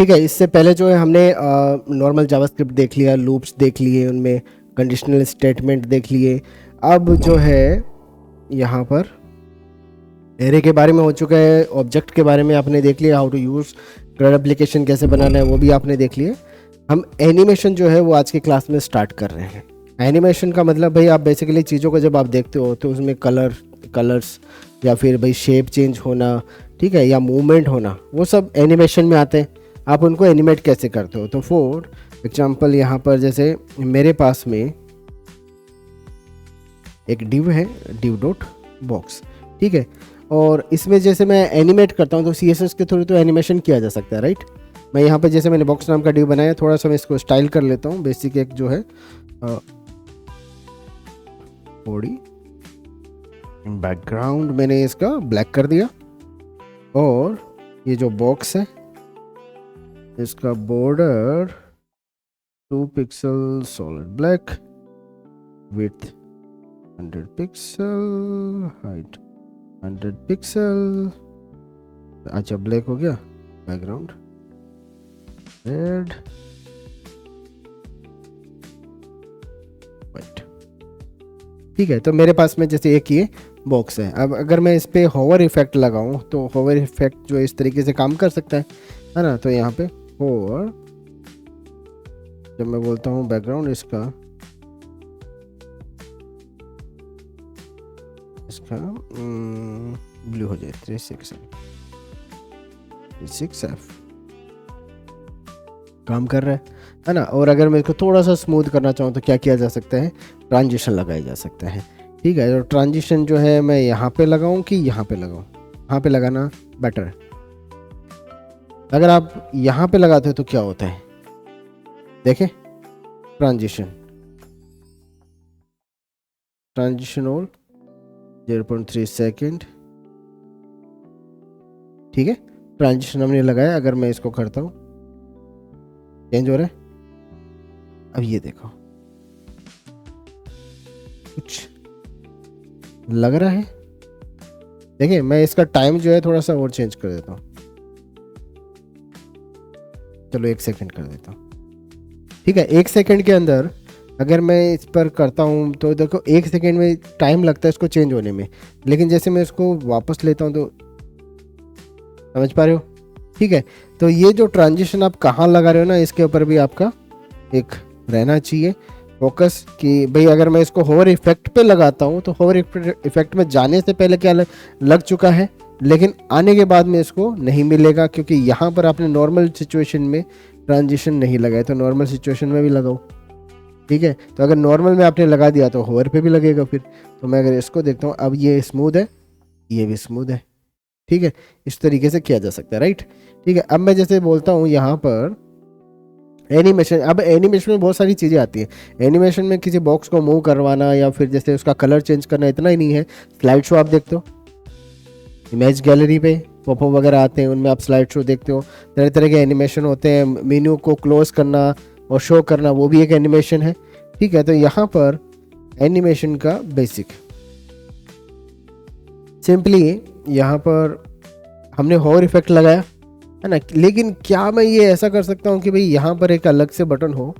ठीक है, इससे पहले जो है हमने नॉर्मल जावास्क्रिप्ट देख लिया, लूप्स देख लिए, उनमें कंडीशनल स्टेटमेंट देख लिए। अब जो है यहाँ पर एरे के बारे में हो चुका है, ऑब्जेक्ट के बारे में आपने देख लिया, how to use cloud application कैसे बनाना है वो भी आपने देख लिए। हम एनिमेशन जो है वो आज की क्लास में स्टार्ट कर रहे हैं। एनिमेशन का मतलब भाई आप बेसिकली चीज़ों को जब आप देखते हो तो उसमें कलर्स या फिर भाई शेप चेंज होना, ठीक है, या मूवमेंट होना, वो सब एनिमेशन में आते हैं। आप उनको एनिमेट कैसे करते हो, तो फॉर एग्जांपल यहाँ पर जैसे मेरे पास में एक डिव है, डिव डॉट बॉक्स, ठीक है, और इसमें जैसे मैं एनिमेट करता हूँ तो CSS के थ्रू तो एनिमेशन किया जा सकता है, राइट। मैं यहाँ पे जैसे मैंने बॉक्स नाम का डिव बनाया, थोड़ा सा मैं इसको स्टाइल कर लेता हूँ। बेसिक एक जो है बॉडी बैकग्राउंड मैंने इसका ब्लैक कर दिया, और ये जो बॉक्स है इसका border 2 pixel solid black, width 100 pixel, height 100 pixel. अच्छा, ब्लैक हो गया, बैकग्राउंड रेड, वाइट, ठीक है। तो मेरे पास में जैसे एक ये बॉक्स है। अब अगर मैं इस पे होवर इफेक्ट लगाऊं तो होवर इफेक्ट जो इस तरीके से काम कर सकता है ना। तो यहाँ पे होवर, जब मैं बोलता हूँ बैकग्राउंड इसका ब्लू हो जाए 365 काम कर रहा है ना। और अगर मैं इसको थोड़ा सा स्मूथ करना चाहूँ तो क्या किया जा सकता है, ट्रांजिशन लगाया जा सकता है, ठीक है। तो ट्रांजिशन जो है मैं यहाँ पे लगाऊं कि यहाँ पे लगाऊं, यहाँ पे लगाना बेटर है। अगर आप यहाँ पे लगाते हो तो क्या होता है, देखें, ट्रांजिशन और 0.3 सेकेंड, ठीक है। ट्रांजिशन हमने लगाया। अगर मैं इसको करता हूँ चेंज हो रहा है। अब ये देखो कुछ लग रहा है, देखिए। मैं इसका टाइम जो है थोड़ा सा और चेंज कर देता हूँ, चलो 1 सेकेंड कर देता हूँ, ठीक है। 1 सेकेंड के अंदर अगर मैं इस पर करता हूँ तो देखो 1 सेकेंड में टाइम लगता है इसको चेंज होने में, लेकिन जैसे मैं इसको वापस लेता हूँ तो समझ पा रहे हो, ठीक है। तो ये जो ट्रांजिशन आप कहाँ लगा रहे हो ना, इसके ऊपर भी आपका एक रहना चाहिए फोकस कि भाई अगर मैं इसको होवर इफेक्ट पे लगाता हूँ तो होवर इफेक्ट में जाने से पहले क्या लग चुका है, लेकिन आने के बाद में इसको नहीं मिलेगा, क्योंकि यहाँ पर आपने नॉर्मल सिचुएशन में ट्रांजिशन नहीं लगाया, तो नॉर्मल सिचुएशन में भी लगाओ, ठीक है। तो अगर नॉर्मल में आपने लगा दिया तो होवर पे भी लगेगा फिर। तो मैं अगर इसको देखता हूँ, अब ये स्मूथ है, ये भी स्मूथ है, ठीक है। इस तरीके से किया जा सकता है, राइट, ठीक है। अब मैं जैसे बोलता हूँ यहाँ पर एनिमेशन, अब एनिमेशन में बहुत सारी चीज़ें आती हैं। एनिमेशन में किसी बॉक्स को मूव करवाना या फिर जैसे उसका कलर चेंज करना, इतना ही नहीं है। स्लाइड शो आप देखते हो, इमेज गैलरी पे पॉपअप वगैरह आते हैं, उनमें आप स्लाइड शो देखते हो, तरह तरह के एनिमेशन होते हैं। मेन्यू को क्लोज करना और शो करना, वो भी एक एनिमेशन है, ठीक है। तो यहाँ पर एनिमेशन का बेसिक सिंपली यहाँ पर हमने होवर इफेक्ट लगाया है ना, लेकिन क्या मैं ये ऐसा कर सकता हूँ कि भाई यहाँ पर एक अलग से बटन हो,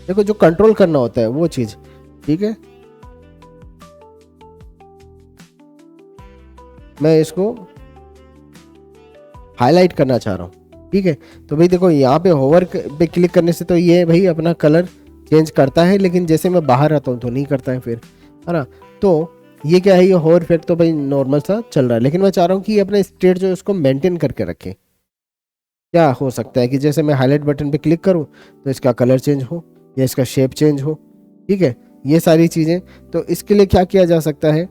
देखो जो कंट्रोल करना होता है वो चीज़, ठीक है। मैं इसको हाईलाइट करना चाह रहा हूँ, ठीक है। तो भाई देखो यहाँ पे होवर पे क्लिक करने से तो ये भाई अपना कलर चेंज करता है, लेकिन जैसे मैं बाहर आता हूँ तो नहीं करता है फिर, है ना। तो ये क्या है, ये होवर इफेक्ट तो भाई नॉर्मल सा चल रहा है, लेकिन मैं चाह रहा हूँ कि ये अपना स्टेट जो है उसको मेंटेन करके रखे। क्या हो सकता है कि जैसे मैं हाईलाइट बटन पे क्लिक करूँ तो इसका कलर चेंज हो या इसका शेप चेंज हो, ठीक है, ये सारी चीज़ें। तो इसके लिए क्या किया जा सकता है,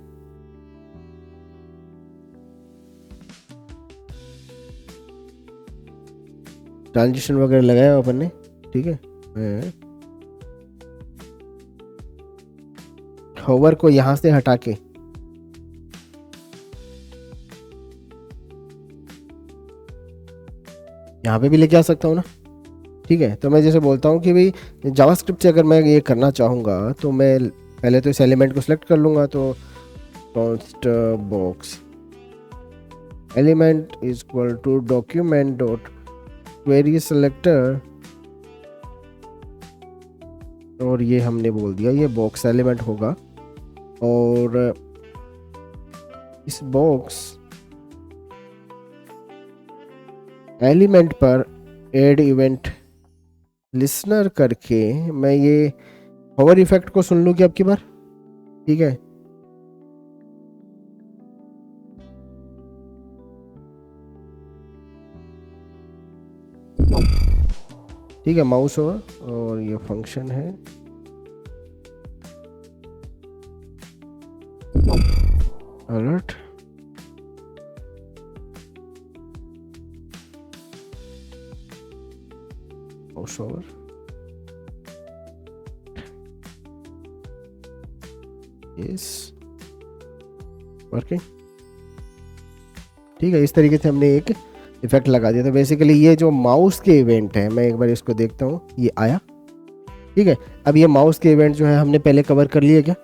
ट्रांजिशन वगैरह लगाया अपन ने, ठीक है। मैं होवर को यहाँ से हटा के यहाँ पे भी लेके आ सकता हूँ ना, ठीक है। तो मैं जैसे बोलता हूँ कि भाई जावास्क्रिप्ट से अगर मैं ये करना चाहूँगा तो मैं पहले तो इस एलिमेंट को सिलेक्ट कर लूँगा, तो const box element is equal to document dot query selector, और ये हमने बोल दिया ये बॉक्स एलिमेंट होगा, और इस बॉक्स एलिमेंट पर ऐड इवेंट लिसनर करके मैं ये हॉवर इफेक्ट को सुन लूँ कि अब की बार, ठीक है। ठीक है, माउस ओवर, और ये फंक्शन है alert, mouse over, yes working. ठीक है, इस तरीके से हमने एक इफेक्ट लगा दिया। तो बेसिकली ये जो माउस के इवेंट है, मैं एक बार इसको देखता हूँ, ये आया। ठीक है, अब ये माउस के इवेंट जो है हमने पहले कवर कर लिए क्या,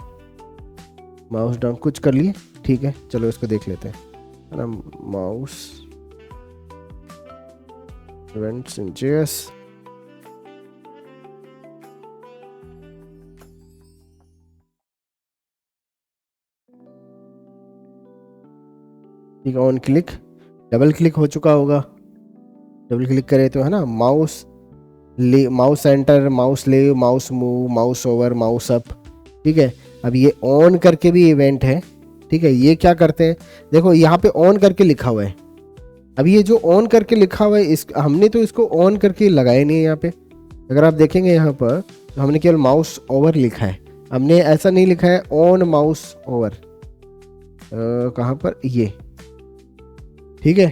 माउस डाउन कुछ कर लिए। ठीक है, चलो इसको देख लेते हैं, है ना, माउस इवेंट्स इन JS। ठीक है, ऑन क्लिक, डबल क्लिक हो चुका होगा, डबल क्लिक करे तो, है ना, माउस ले, माउस एंटर, माउस ले, mouse move, mouse over, mouse up. ठीक है, अब ये ऑन करके भी इवेंट है। ठीक है, ये क्या करते हैं, देखो यहाँ पे ऑन करके लिखा हुआ है। अब ये जो ऑन करके लिखा हुआ है, इस हमने तो इसको ऑन करके लगाया नहीं है यहाँ पे। अगर आप देखेंगे यहाँ पर तो हमने केवल माउस ओवर लिखा है, हमने ऐसा नहीं लिखा है ऑन माउस ओवर। कहाँ पर, ये, ठीक है।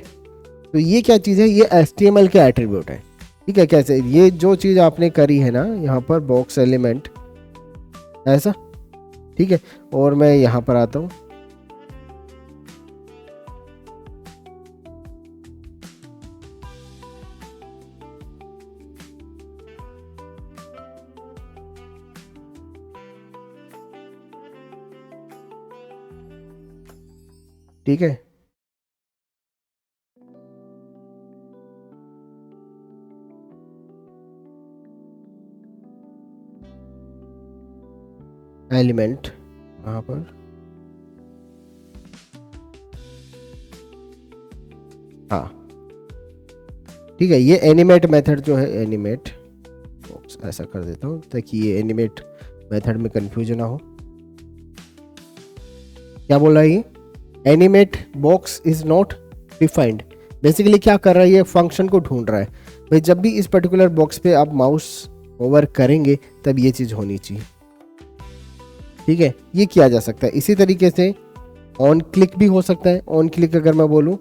तो ये क्या चीज़ है, ये HTML के एट्रीब्यूट है। ठीक है, कैसे, ये जो चीज़ आपने करी है ना यहाँ पर बॉक्स एलिमेंट ऐसा, ठीक है। और मैं यहाँ पर आता हूँ, ठीक है। एलिमेंट यहाँ पर, हाँ ठीक है, ये एनिमेट मेथड जो है, एनिमेट बॉक्स ऐसा कर देता हूँ ताकि ये एनिमेट मेथड में कंफ्यूजन ना हो। क्या बोल रहा है ये, animate box is not defined. Basically क्या कर रहा है, ये फंक्शन को ढूंढ रहा है भाई, जब भी इस पर्टिकुलर बॉक्स पे आप माउस ओवर करेंगे तब ये चीज़ होनी चाहिए। ठीक है, ये किया जा सकता है। इसी तरीके से ऑन क्लिक भी हो सकता है। ऑन क्लिक अगर मैं बोलूं,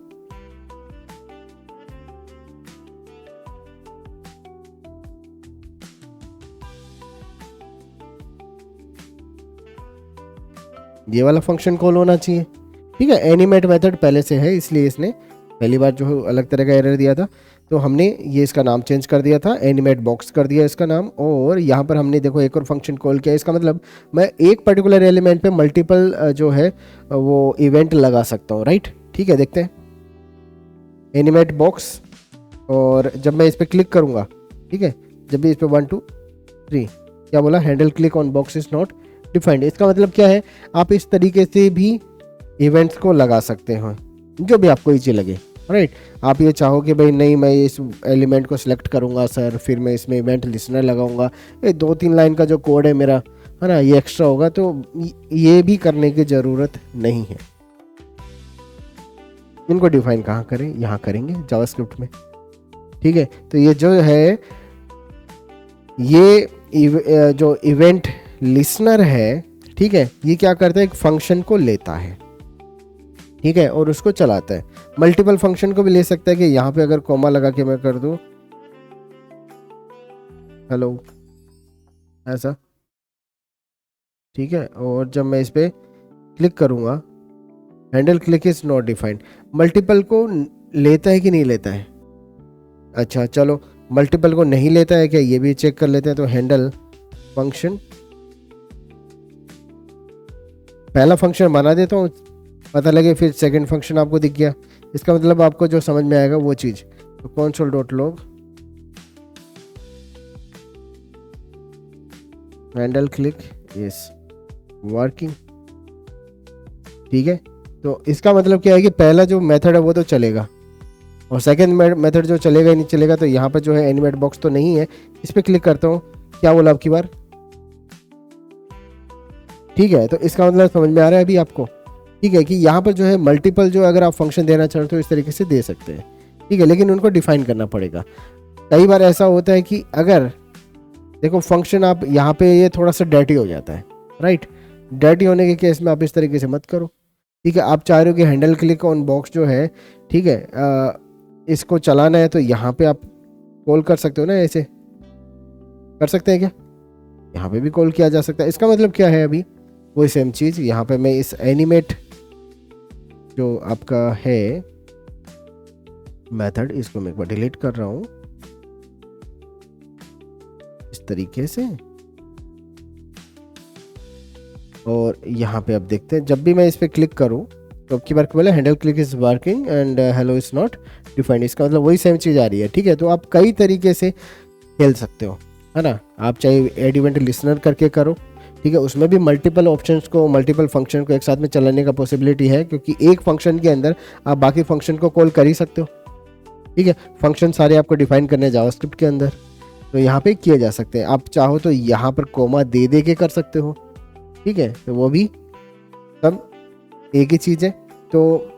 ये वाला फंक्शन कॉल होना चाहिए। ठीक है, एनिमेट मेथड पहले से है, इसलिए इसने पहली बार जो है अलग तरह का एरर दिया था, तो हमने ये इसका नाम चेंज कर दिया था, एनिमेट बॉक्स कर दिया इसका नाम। और यहाँ पर हमने देखो एक और फंक्शन कॉल किया। इसका मतलब मैं एक पर्टिकुलर एलिमेंट पे मल्टीपल जो है वो इवेंट लगा सकता हूँ, राइट। ठीक है, देखते हैं एनिमेट बॉक्स, और जब मैं इस पर क्लिक करूँगा, ठीक है, जब भी इस पर 1 2 3 क्या बोला, handle click on box is not defined. इसका मतलब क्या है, आप इस तरीके से भी इवेंट्स को लगा सकते हो जो भी आपको ईजी लगे, राइट। आप ये चाहो कि भाई नहीं, मैं इस एलिमेंट को सिलेक्ट करूंगा सर, फिर मैं इसमें इवेंट लिसनर लगाऊंगा, ये 2-3 लाइन का जो कोड है मेरा, है ना, ये एक्स्ट्रा होगा, तो ये भी करने की ज़रूरत नहीं है। इनको डिफाइन कहाँ करें, यहाँ करेंगे जावास्क्रिप्ट में। ठीक है, तो ये जो है, ये जो इवेंट लिसनर है, ठीक है, ये क्या करता है, एक फंक्शन को लेता है, ठीक है, और उसको चलाता है। मल्टीपल फंक्शन को भी ले सकता है कि यहाँ पे अगर कॉमा लगा के मैं कर दूं हेलो ऐसा, ठीक है, और जब मैं इस पे क्लिक करूंगा, handle click is not defined. Multiple को लेता है कि नहीं लेता है, अच्छा चलो मल्टीपल को नहीं लेता है क्या, ये भी चेक कर लेते हैं। तो हैंडल फंक्शन, पहला फंक्शन बना देता हूँ, पता लगे फिर सेकंड फंक्शन आपको दिख गया। इसका मतलब आपको जो समझ में आएगा वो चीज़। तो console dot log handle click is working, ठीक है। तो इसका मतलब क्या है कि पहला जो मेथड है वो तो चलेगा, और सेकंड मेथड जो चलेगा ही नहीं चलेगा। तो यहाँ पर जो है एनिमेट बॉक्स तो नहीं है, इस पर क्लिक करता हूँ, क्या बोला आपकी बार, ठीक है। तो इसका मतलब समझ में आ रहा है अभी आपको, ठीक है, कि यहाँ पर जो है मल्टीपल जो अगर आप फंक्शन देना चाहते हो इस तरीके से दे सकते हैं, ठीक है, लेकिन उनको डिफाइन करना पड़ेगा। कई बार ऐसा होता है कि अगर देखो फंक्शन आप यहाँ पे ये थोड़ा सा डर्टी हो जाता है, राइट। डर्टी होने के केस में आप इस तरीके से मत करो, ठीक है। आप चाह रहे हो कि हैंडल क्लिक ऑन बॉक्स जो है, ठीक है, इसको चलाना है, तो यहाँ पे आप कॉल कर सकते हो ना, ऐसे कर सकते हैं क्या, यहाँ पे भी कॉल किया जा सकता है। इसका मतलब क्या है, अभी वही सेम चीज़ यहाँ पे मैं इस एनिमेट जो आपका है मेथड, इसको मैं एक बार डिलीट कर रहा हूँ इस तरीके से, और यहाँ पे आप देखते हैं जब भी मैं इस पर क्लिक करूँ तो अब की बार बोला handle click is working and hello is not defined, इसका मतलब वही सेम चीज़ आ रही है, ठीक है। तो आप कई तरीके से खेल सकते हो, है ना। आप चाहे एड इवेंट लिसनर करके करो, ठीक है, उसमें भी मल्टीपल ऑप्शंस को, मल्टीपल फंक्शन को एक साथ में चलाने का पॉसिबिलिटी है, क्योंकि एक फंक्शन के अंदर आप बाकी फंक्शन को कॉल कर ही सकते हो, ठीक है। फंक्शन सारे आपको डिफाइन करने जावास्क्रिप्ट के अंदर, तो यहाँ पे किए जा सकते हैं। आप चाहो तो यहाँ पर कोमा दे के कर सकते हो, ठीक है, तो वो भी सब एक ही चीज़ है, तो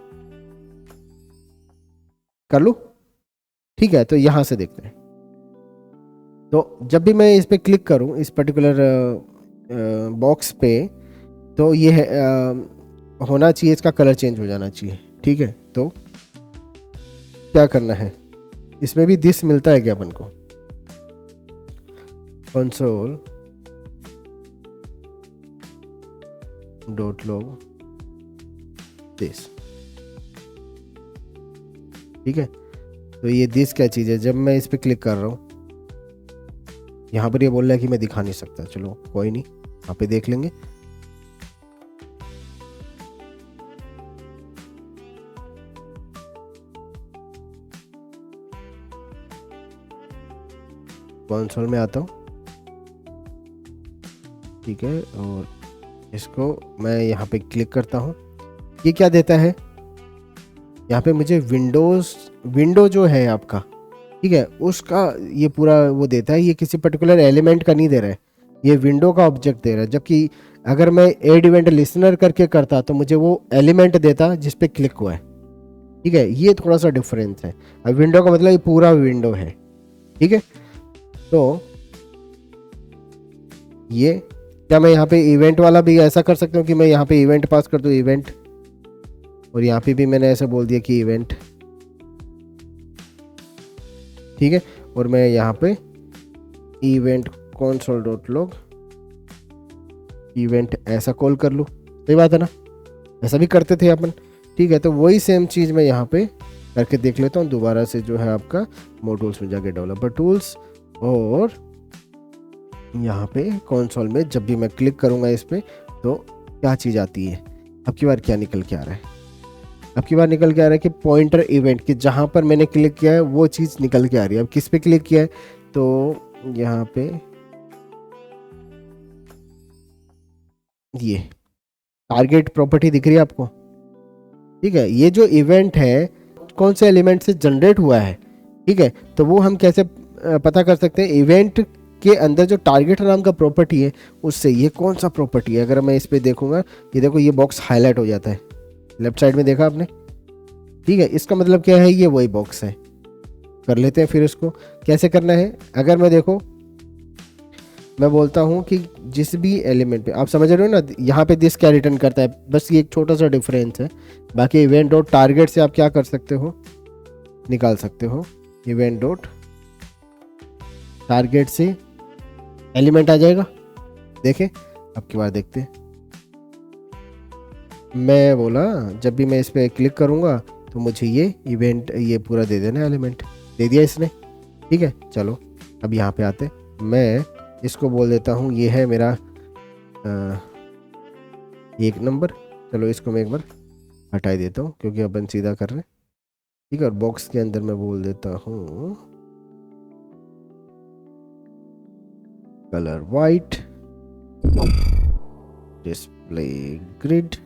कर लो, ठीक है। तो यहाँ से देखते हैं, तो जब भी मैं इस पर क्लिक करूँ इस पर्टिकुलर बॉक्स पे, तो ये है होना चाहिए, इसका कलर चेंज हो जाना चाहिए, ठीक है। तो क्या करना है, इसमें भी दिस मिलता है क्या अपन को, कंसोल डॉट लॉग दिस, ठीक है। तो ये दिस क्या चीज़ है, जब मैं इस पर क्लिक कर रहा हूँ यहाँ पर ये बोल रहा है कि मैं दिखा नहीं सकता, चलो कोई नहीं, यहाँ पे देख लेंगे। कंसोल में आता हूँ, ठीक है, और इसको मैं यहाँ पे क्लिक करता हूँ। ये क्या देता है, यहाँ पे मुझे विंडो जो है आपका, ठीक है, उसका ये पूरा वो देता है। ये किसी पर्टिकुलर एलिमेंट का नहीं दे रहा है, ये विंडो का ऑब्जेक्ट दे रहा है। जबकि अगर मैं एड इवेंट लिसनर करके करता तो मुझे वो एलिमेंट देता जिस पे क्लिक हुआ है, ठीक है। ये थोड़ा सा डिफरेंस है। अब विंडो का मतलब ये पूरा विंडो है, ठीक है। तो ये क्या मैं यहाँ पे इवेंट वाला भी ऐसा कर सकता हूँ कि मैं यहाँ पे इवेंट पास कर दूँ, इवेंट, और यहाँ पे भी मैंने ऐसे बोल दिया कि इवेंट, ठीक है। और मैं यहाँ पे event console dot log event ऐसा कॉल कर लूँ, सही बात है ना, ऐसा भी करते थे अपन, ठीक है। तो वही सेम चीज़ मैं यहाँ पे करके देख लेता हूँ दोबारा से, जो है आपका मोर टूल्स में जाके डेवलपर टूल्स, और यहाँ पे कंसोल में जब भी मैं क्लिक करूँगा इस पर तो क्या चीज़ आती है। अब की बार क्या निकल के आ रहा है, अब की बार निकल के आ रहा है कि पॉइंटर इवेंट की जहाँ पर मैंने क्लिक किया है वो चीज़ निकल के आ रही है। अब किस पे क्लिक किया है, तो यहाँ पे ये टारगेट प्रॉपर्टी दिख रही है आपको, ठीक है। ये जो इवेंट है कौन से एलिमेंट से जनरेट हुआ है, ठीक है। तो वो हम कैसे पता कर सकते हैं, इवेंट के अंदर जो टारगेट नाम का प्रॉपर्टी है उससे ये कौन सा प्रॉपर्टी है। अगर मैं इस पर देखूंगा, ये देखो ये बॉक्स हाईलाइट हो जाता है लेफ्ट साइड में, देखा आपने, ठीक है। इसका मतलब क्या है, ये वही बॉक्स है। कर लेते हैं फिर इसको कैसे करना है। अगर मैं देखो, मैं बोलता हूँ कि जिस भी एलिमेंट पे, आप समझ रहे हो ना, यहाँ पे दिस क्या रिटर्न करता है, बस ये एक छोटा सा डिफरेंस है। बाकी इवेंट डॉट टारगेट से आप क्या कर सकते हो, निकाल सकते हो। इवेंट डॉट टारगेट से एलिमेंट आ जाएगा, देखें अब की बार देखते हैं। मैं बोला जब भी मैं इस पर क्लिक करूँगा तो मुझे ये इवेंट ये पूरा दे देना, एलिमेंट दे दिया इसने, ठीक है। चलो अब यहाँ पे आते, मैं इसको बोल देता हूँ ये है मेरा 1 नंबर। चलो इसको मैं एक बार हटा देता हूँ क्योंकि अपन सीधा कर रहे हैं। ठीक है, और बॉक्स के अंदर मैं बोल देता हूँ colour white, display grid,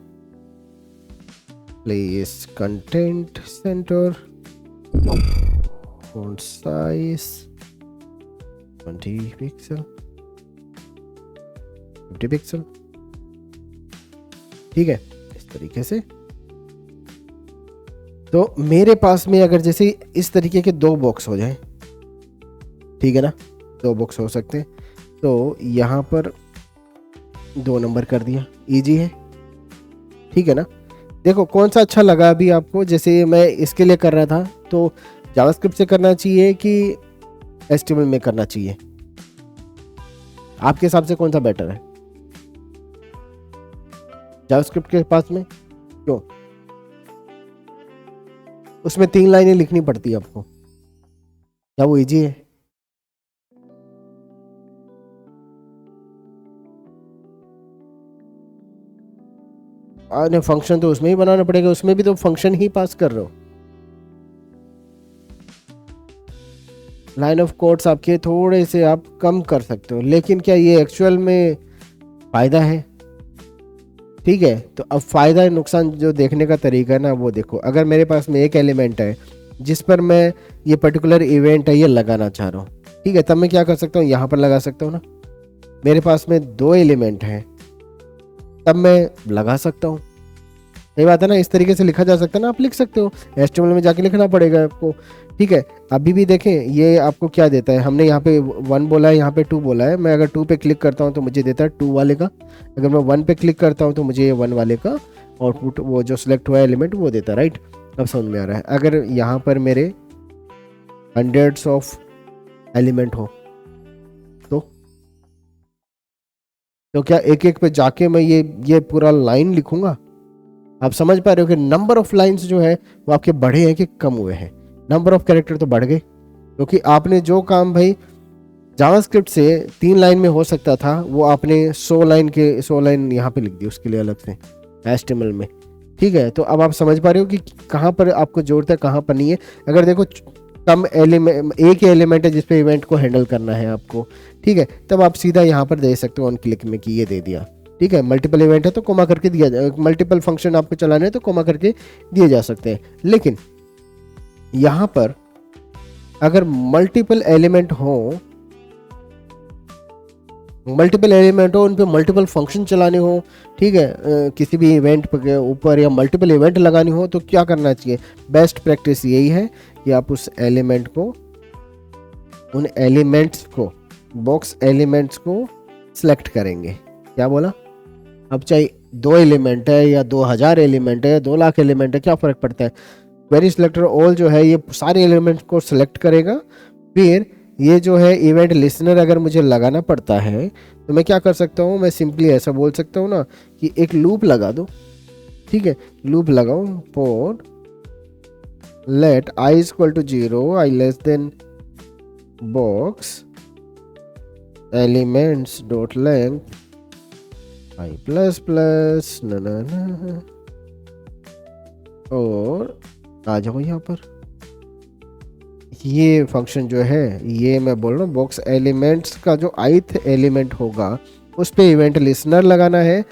place content centre, font size 20 pixel, 50 pixel. ठीक है, इस तरीके से। तो मेरे पास में अगर जैसे इस तरीके के दो बॉक्स हो जाए, ठीक है ना, दो बॉक्स हो सकते हैं, तो यहाँ पर 2 नंबर कर दिया, इजी है। ठीक है ना, देखो कौन सा अच्छा लगा अभी आपको। जैसे मैं इसके लिए कर रहा था तो जावास्क्रिप्ट से करना चाहिए कि HTML में करना चाहिए, आपके हिसाब से कौन सा बेटर है? जावास्क्रिप्ट के पास में क्यों? उसमें 3 लाइनें लिखनी पड़ती है आपको, क्या वो इजी है? नहीं, फंक्शन तो उसमें ही बनाना पड़ेगा, उसमें भी तो फंक्शन ही पास कर रहे हो। लाइन ऑफ कोड्स आपके थोड़े से आप कम कर सकते हो, लेकिन क्या ये एक्चुअल में फायदा है? ठीक है, तो अब फायदा नुकसान जो देखने का तरीका है ना, वो देखो। अगर मेरे पास में एक एलिमेंट है जिस पर मैं ये पर्टिकुलर इवेंट है ये लगाना चाह रहा हूँ, ठीक है, तब मैं क्या कर सकता हूँ, यहाँ पर लगा सकता हूँ ना। मेरे पास में 2 एलिमेंट हैं, तब मैं लगा सकता हूँ। सही बात है ना, इस तरीके से लिखा जा सकता है ना, आप लिख सकते हो। HTML में जाके लिखना पड़ेगा आपको। ठीक है, अभी भी देखें ये आपको क्या देता है। हमने यहाँ पे 1 बोला है, यहाँ पे 2 बोला है। मैं अगर 2 पे क्लिक करता हूँ तो मुझे देता है 2 वाले का। अगर मैं 1 पे क्लिक करता हूँ तो मुझे ये 1 वाले का आउटपुट, वो जो सिलेक्ट हुआ एलिमेंट वो देता है। राइट, अब समझ में आ रहा है। अगर यहाँ पर मेरे हंड्रेड्स ऑफ एलिमेंट हो तो क्या एक एक पे जाके मैं ये पूरा लाइन लिखूंगा? आप समझ पा रहे हो कि नंबर ऑफ लाइंस जो है वो आपके बढ़े हैं कि कम हुए हैं? नंबर ऑफ कैरेक्टर तो बढ़ गए, क्योंकि आपने जो काम भाई जावास्क्रिप्ट से 3 लाइन में हो सकता था, वो आपने 100 लाइन यहाँ पे लिख दी उसके लिए अलग से HTML में। ठीक है, तो अब आप समझ पा रहे हो कि कहाँ पर आपको जरूरत है, कहाँ पर नहीं है। अगर देखो कम एलिमेंट, एक ही एलिमेंट है जिसपे इवेंट को हैंडल करना है आपको, ठीक है, तब आप सीधा यहाँ पर दे सकते हो ऑन क्लिक में कि ये दे दिया। ठीक है, मल्टीपल इवेंट है तो कोमा करके दिया जाए, मल्टीपल फंक्शन आपको चलाने हैं तो कोमा करके दिए जा सकते हैं। लेकिन यहाँ पर अगर मल्टीपल एलिमेंट हो उन पे मल्टीपल फंक्शन चलाने हो, ठीक है, किसी भी इवेंट के ऊपर या मल्टीपल इवेंट लगानी हो, तो क्या करना चाहिए? बेस्ट प्रैक्टिस यही है कि आप उस एलिमेंट को, उन एलिमेंट्स को, बॉक्स एलिमेंट्स को सिलेक्ट करेंगे। क्या बोला? अब चाहे 2 एलिमेंट है या 2000 एलिमेंट है, 2 लाख एलिमेंट है, क्या फ़र्क पड़ता है? क्वेरी सिलेक्टर ऑल जो है ये सारे एलिमेंट्स को सिलेक्ट करेगा। फिर ये जो है इवेंट लिसनर अगर मुझे लगाना पड़ता है तो मैं क्या कर सकता हूँ? मैं सिंपली ऐसा बोल सकता हूँ ना कि एक लूप लगा दो। ठीक है, लूप लगाओ for let i equal to 0, i less than box elements dot length i plus plus ना और आ जाओ यहाँ पर। ये फंक्शन जो है, ये मैं बोल रहा हूँ बॉक्स एलिमेंट्स का जो ith एलिमेंट होगा उस पे इवेंट लिसनर लगाना है।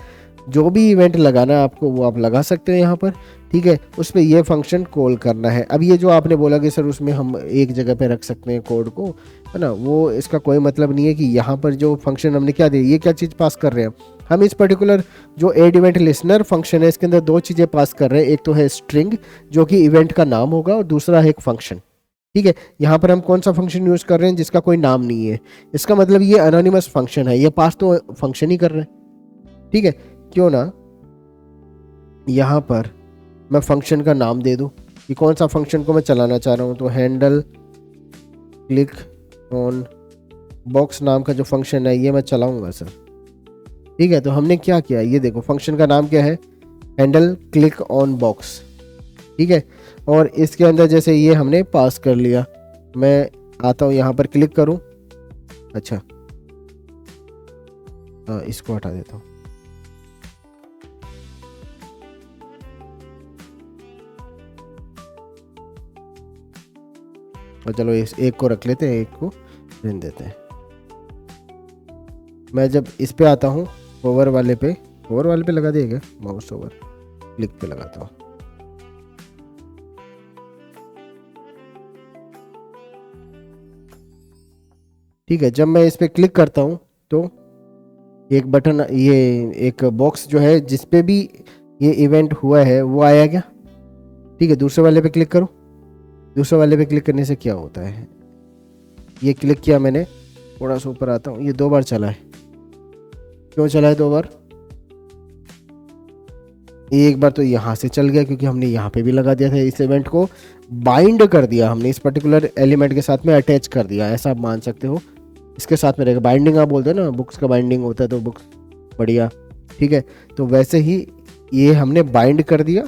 जो भी इवेंट लगाना है आपको वो आप लगा सकते हैं यहाँ पर। ठीक है, उस पर ये फंक्शन कॉल करना है। अब ये जो आपने बोला कि सर उसमें हम एक जगह पे रख सकते हैं कोड को, है ना, वो इसका कोई मतलब नहीं है कि यहाँ पर जो फंक्शन हमने क्या दी, ये क्या चीज़ पास कर रहे हैं हम इस पर्टिकुलर जो एड इवेंट लिसनर फंक्शन है, इसके अंदर 2 चीज़ें पास कर रहे हैं। एक तो है स्ट्रिंग जो कि इवेंट का नाम होगा, और दूसरा है एक फंक्शन। ठीक है, यहाँ पर हम कौन सा फंक्शन यूज़ कर रहे हैं जिसका कोई नाम नहीं है, इसका मतलब ये अनोनिमस फंक्शन है, ये पास तो फंक्शन ही कर रहे हैं। ठीक है, क्यों ना यहाँ पर मैं फंक्शन का नाम दे दूँ कि कौन सा फंक्शन को मैं चलाना चाह रहा हूँ। तो हैंडल क्लिक ऑन बॉक्स नाम का जो फंक्शन है ये मैं चलाऊँगा सर। ठीक है, तो हमने क्या किया, ये देखो फंक्शन का नाम क्या है, हैंडल क्लिक ऑन बॉक्स। ठीक है, और इसके अंदर जैसे ये हमने पास कर लिया, मैं आता हूँ यहाँ पर क्लिक करूँ। अच्छा, इसको हटा देता हूँ। और चलो इस एक को रख लेते हैं, एक को रहने देते हैं। मैं जब इस पे आता हूँ ओवर वाले पे लगा दिया क्या, माउस ओवर क्लिक पे लगाता हूँ। ठीक है, जब मैं इस पे क्लिक करता हूँ तो एक बटन, ये एक बॉक्स जो है जिस पे भी ये इवेंट हुआ है वो आया क्या। ठीक है, दूसरे वाले पे क्लिक करो। दूसरे वाले पे क्लिक करने से क्या होता है, ये क्लिक किया मैंने, थोड़ा सा ऊपर आता हूँ, ये 2 बार चला है। क्यों चला है 2 बार, एक बार तो यहाँ से चल गया क्योंकि हमने यहाँ पे भी लगा दिया था, इस इवेंट को बाइंड कर दिया हमने, इस पर्टिकुलर एलिमेंट के साथ में अटैच कर दिया, ऐसा आप मान सकते हो। इसके साथ में रहेगा, बाइंडिंग आप बोलते हैं ना, बुक्स का बाइंडिंग होता है तो बुक्स बढ़िया। ठीक है, तो वैसे ही ये हमने बाइंड कर दिया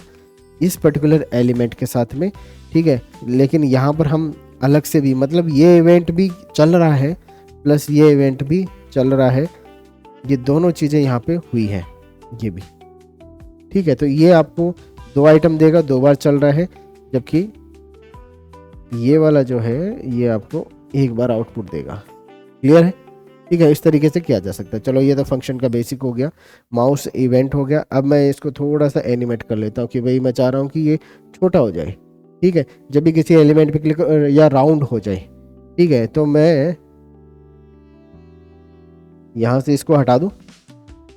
इस पर्टिकुलर एलिमेंट के साथ में। ठीक है, लेकिन यहाँ पर हम अलग से भी, मतलब ये इवेंट भी चल रहा है प्लस ये इवेंट भी चल रहा है, ये दोनों चीज़ें यहाँ पे हुई हैं, ये भी। ठीक है, तो ये आपको 2 आइटम देगा, 2 बार चल रहा है, जबकि ये वाला जो है ये आपको 1 बार आउटपुट देगा। क्लियर है। ठीक है, इस तरीके से किया जा सकता है। चलो ये तो फंक्शन का बेसिक हो गया, माउस इवेंट हो गया। अब मैं इसको थोड़ा सा एनिमेट कर लेता हूँ कि भाई मैं चाह रहा हूँ कि ये छोटा हो जाए। ठीक है, जब भी किसी एलिमेंट पे क्लिक या राउंड हो जाए, ठीक है, तो मैं यहाँ से इसको हटा दूँ,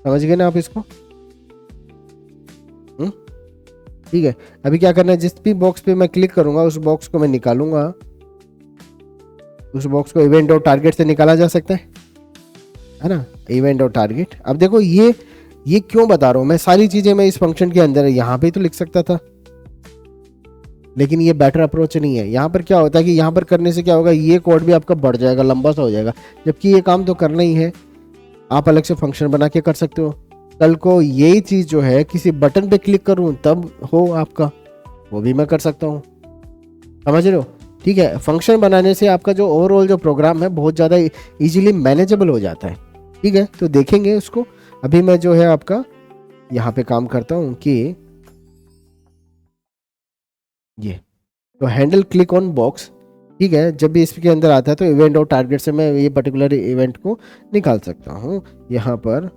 समझ गए ना आप इसको। ठीक है, अभी क्या करना है, जिस भी बॉक्स पे मैं क्लिक करूंगा उस बॉक्स को मैं निकालूंगा, उस बॉक्स को इवेंट और टारगेट से निकाला जा सकता है ना, इवेंट और टारगेट। अब देखो ये क्यों बता रहा हूं मैं, सारी चीजें मैं इस फंक्शन के अंदर यहाँ पे तो लिख सकता था, लेकिन ये बेटर अप्रोच नहीं है। यहाँ पर क्या होता है कि यहाँ पर करने से क्या होगा, ये कोड भी आपका बढ़ जाएगा, लंबा सा हो जाएगा, जबकि ये काम तो करना ही है, आप अलग से फंक्शन बना के कर सकते हो। कल को यही चीज़ जो है किसी बटन पे क्लिक करूं तब हो आपका, वो भी मैं कर सकता हूं, समझ रहे हो। ठीक है, फंक्शन बनाने से आपका जो ओवरऑल जो प्रोग्राम है बहुत ज़्यादा इजीली मैनेजेबल हो जाता है। ठीक है, तो देखेंगे उसको। अभी मैं जो है आपका यहाँ पे काम करता हूँ कि ये तो हैंडल क्लिक ऑन बॉक्स। ठीक है, जब भी इसके अंदर आता है तो इवेंट और टारगेट से मैं ये पर्टिकुलर इवेंट को निकाल सकता हूँ। यहाँ पर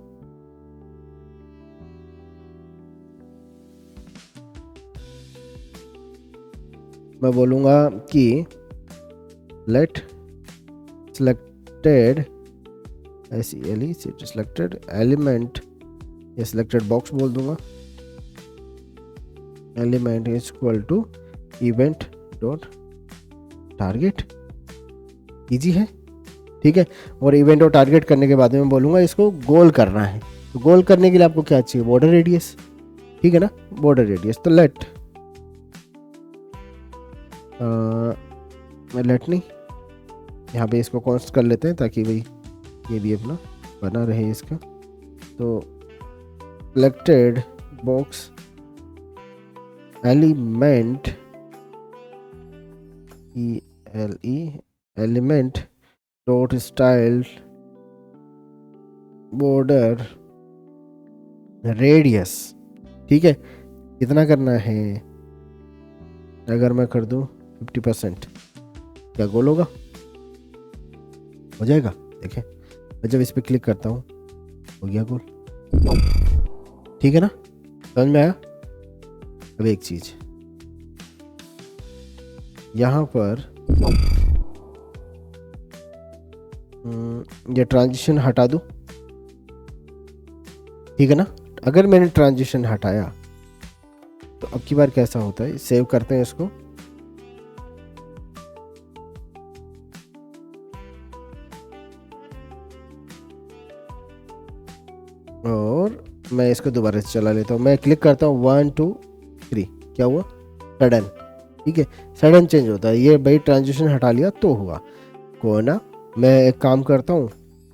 मैं बोलूँगा कि लेट सिलेक्टेड सिलेक्टेड एलिमेंट या सिलेक्टेड बॉक्स बोल दूंगा, element is equal to event dot target. Easy है। ठीक है, और इवेंट और टारगेट करने के बाद में मैं बोलूँगा इसको गोल करना है, तो गोल करने के लिए आपको क्या चाहिए, बॉर्डर रेडियस। ठीक है ना, बॉर्डर रेडियस, तो लेट नहीं, यहाँ पे इसको कॉन्स्ट कर लेते हैं ताकि भाई ये भी अपना बना रहे इसका। तो selected box element element dot style border radius. ठीक है, कितना करना है, अगर मैं कर दूं 50%, क्या गोल होगा, हो जाएगा। देखें, मैं जब इस पर क्लिक करता हूँ हो गया गोल। ठीक है ना, समझ में आया। अब एक चीज यहाँ पर ये ट्रांजिशन हटा दूं। ठीक है ना, अगर मैंने ट्रांजिशन हटाया तो अब की बार कैसा होता है, सेव करते हैं इसको। और मैं इसको दोबारा से चला लेता हूँ, मैं क्लिक करता हूँ 1 2 3, क्या हुआ, सडन। ठीक है, सडन चेंज होता है, ये भाई ट्रांजिशन हटा लिया तो हुआ को ना। मैं एक काम करता हूँ,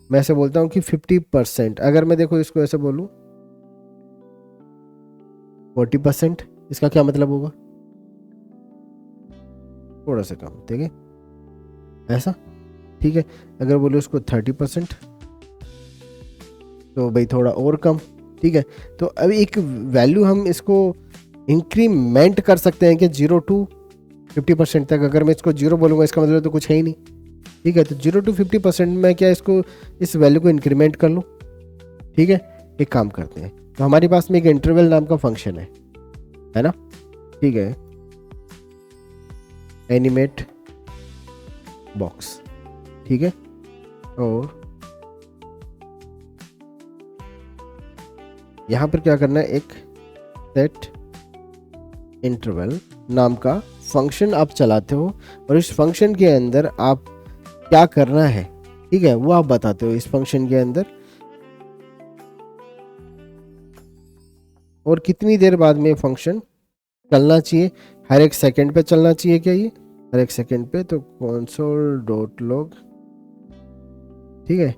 मैं ऐसे बोलता हूँ कि 50%, अगर मैं देखो इसको ऐसे बोलूँ 40%, इसका क्या मतलब होगा, थोड़ा सा कम, ठीक है ऐसा। ठीक है, अगर बोलो इसको 30% तो भाई थोड़ा और कम। ठीक है, तो अभी एक वैल्यू हम इसको इंक्रीमेंट कर सकते हैं कि 0 to 50% तक। अगर मैं इसको 0 बोलूँगा इसका मतलब तो कुछ है ही नहीं, ठीक है। तो 0 to 50% में क्या इसको, इस वैल्यू को इंक्रीमेंट कर लूँ, ठीक है। एक काम करते हैं, तो हमारे पास में एक इंटरवल नाम का फंक्शन है ना, ठीक है, एनिमेट बॉक्स, ठीक है। और यहाँ पर क्या करना है, एक सेट इंटरवल नाम का फंक्शन आप चलाते हो, और इस फंक्शन के अंदर आप क्या करना है, ठीक है, वो आप बताते हो इस फंक्शन के अंदर, और कितनी देर बाद में फंक्शन चलना चाहिए, हर एक सेकंड पे चलना चाहिए क्या ये, हर एक सेकंड पे। तो console.log, ठीक है,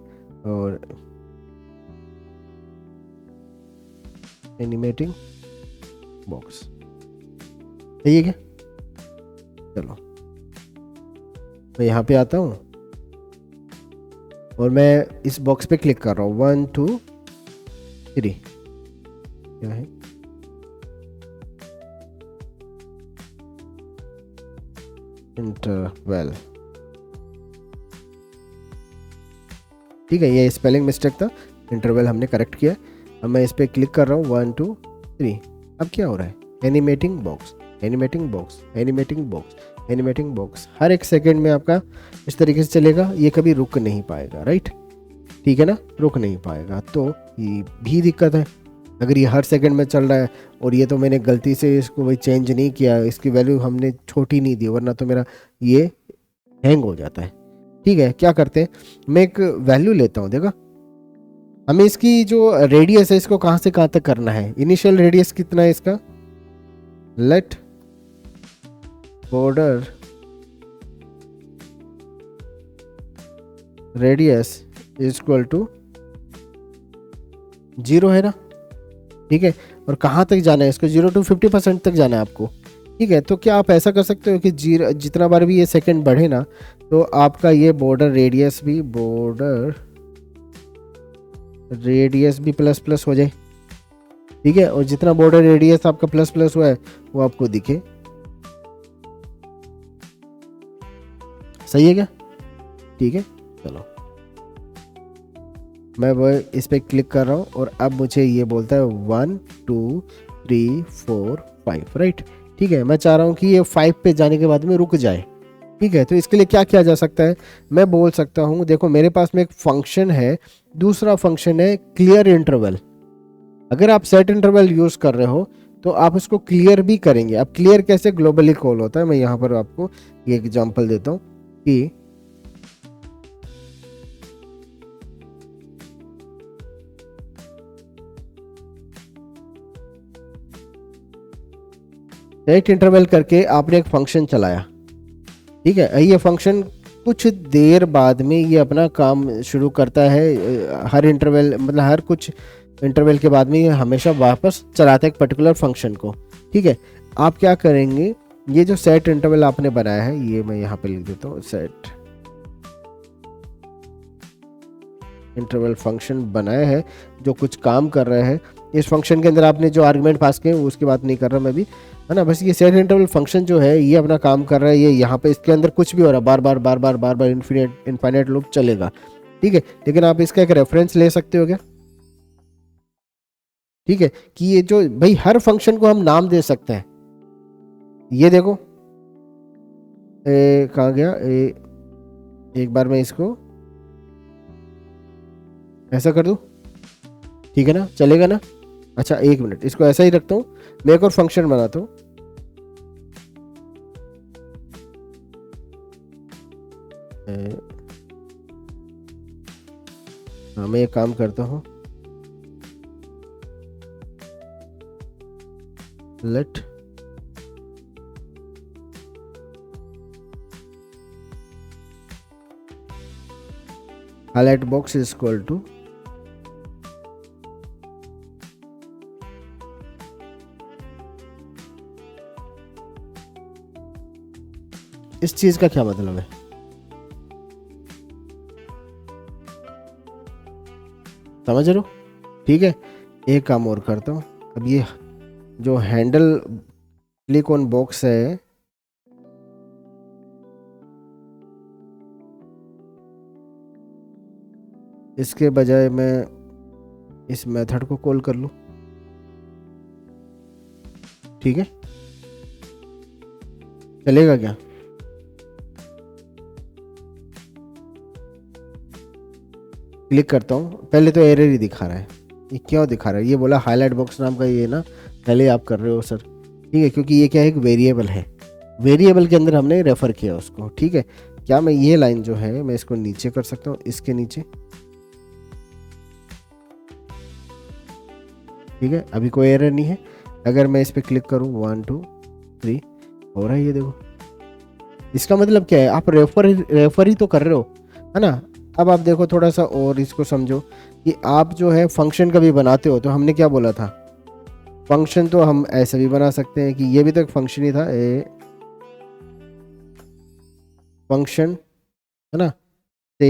और एनिमेटिंग बॉक्स, सही है क्या। चलो मैं यहाँ पे आता हूँ और मैं इस बॉक्स पे क्लिक कर रहा हूँ, 1 2 3, क्या है, इंटरवल, ठीक है। ये स्पेलिंग मिस्टेक था, इंटरवल हमने करेक्ट किया। अब मैं इस पर क्लिक कर रहा हूँ, 1 2 3। अब क्या हो रहा है, animating box, animating box, animating box, animating box, हर एक सेकंड में आपका इस तरीके से चलेगा, ये कभी रुक नहीं पाएगा, राइट, ठीक है ना, रुक नहीं पाएगा। तो ये भी दिक्कत है, अगर ये हर सेकंड में चल रहा है, और ये तो मैंने गलती से इसको वही चेंज नहीं किया, इसकी वैल्यू हमने छोटी नहीं दी, वरना तो मेरा ये हैंग हो जाता है, ठीक है। क्या करते हैं, मैं एक वैल्यू लेता हूँ, देखा, हमें इसकी जो रेडियस है इसको कहाँ से कहाँ तक करना है, इनिशियल रेडियस कितना है इसका, let border radius is equal to 0 है ना, ठीक है। और कहाँ तक जाना है इसको, 0 to 50% तक जाना है आपको, ठीक है। तो क्या आप ऐसा कर सकते हो कि जितना बार भी ये सेकंड बढ़े ना, तो आपका ये बॉर्डर रेडियस भी प्लस प्लस हो जाए, ठीक है। और जितना बॉर्डर रेडियस आपका प्लस प्लस हुआ है वो आपको दिखे, सही है क्या, ठीक है। चलो मैं वो इस पर क्लिक कर रहा हूँ, और अब मुझे ये बोलता है 1 2 3 4 5, राइट, ठीक है। मैं चाह रहा हूँ कि ये 5 पे जाने के बाद में रुक जाए, ठीक है। तो इसके लिए क्या किया जा सकता है, मैं बोल सकता हूँ, देखो मेरे पास में एक फंक्शन है, दूसरा फंक्शन है क्लियर इंटरवल। अगर आप सेट इंटरवल यूज कर रहे हो तो आप इसको क्लियर भी करेंगे। अब क्लियर कैसे ग्लोबली कॉल होता है, मैं यहाँ पर आपको ये एग्जांपल देता हूँ कि सेट इंटरवल करके आपने एक फंक्शन चलाया, ठीक है। ये फंक्शन कुछ देर बाद में ये अपना काम शुरू करता है, हर इंटरवल मतलब हर कुछ इंटरवल के बाद में ये हमेशा वापस चलाता है एक पर्टिकुलर फंक्शन को, ठीक है। आप क्या करेंगे, ये जो सेट इंटरवल आपने बनाया है, ये मैं यहाँ पे लिख देता हूँ, सेट इंटरवल फंक्शन बनाया है जो कुछ काम कर रहा है। इस फंक्शन के अंदर आपने जो आर्गुमेंट पास किए उसकी बात नहीं कर रहा मैं भी, है ना। बस ये सेट इंटरवल फंक्शन जो है ये अपना काम कर रहा है, ये यहाँ पे इसके अंदर कुछ भी हो रहा है, बार बार बार बार बार बार इनफाइनाइट लूप चलेगा, ठीक है। लेकिन आप इसका एक रेफरेंस ले सकते हो क्या, ठीक है, कि ये जो भाई हर फंक्शन को हम नाम दे सकते हैं। ये देखो कहाँ गया, एक बार मैं इसको ऐसा कर दूं, ठीक है ना, चलेगा ना। अच्छा एक मिनट, इसको ऐसा ही रखता हूँ, मैं एक और फंक्शन बनाता हूँ, हाँ मैं एक काम करता हूँ, let highlight box is equal to इस चीज का क्या मतलब है, समझ रहे हो, ठीक है। एक काम और करता हूँ, अब ये जो हैंडल क्लिक ऑन बॉक्स है इसके बजाय मैं इस मेथड को कॉल कर लूँ, ठीक है, चलेगा क्या? क्लिक करता हूँ, पहले तो एरर ही दिखा रहा है। ये क्यों दिखा रहा है? ये बोला हाईलाइट बॉक्स नाम का ये ना पहले आप कर रहे हो सर, ठीक है, क्योंकि ये क्या है, एक वेरिएबल है, वेरिएबल के अंदर हमने रेफर किया उसको, ठीक है। क्या मैं ये लाइन जो है मैं इसको नीचे कर सकता हूँ, इसके नीचे, ठीक है, अभी कोई एरर नहीं है। अगर मैं इस पर क्लिक करूँ 1 2 3 हो रहा है, ये देखो। इसका मतलब क्या है, आप रेफर ही तो कर रहे हो, है ना। अब आप देखो थोड़ा सा और इसको समझो कि आप जो है फंक्शन कभी बनाते हो तो हमने क्या बोला था, फंक्शन तो हम ऐसे भी बना सकते हैं कि ये भी तो एक फंक्शन ही था, ए फंक्शन, है ना, से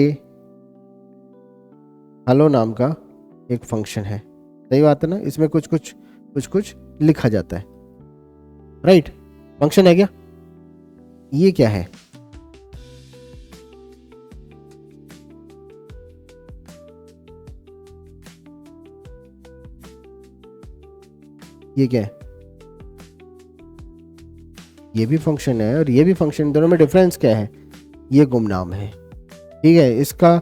हेलो नाम का एक फंक्शन है, सही बात है ना। इसमें कुछ कुछ लिखा जाता है, राइट, फंक्शन है क्या? ये क्या है? ये क्या है? ये भी फंक्शन है और ये भी फंक्शन, दोनों में डिफरेंस क्या है? ये गुमनाम है, ठीक है, इसका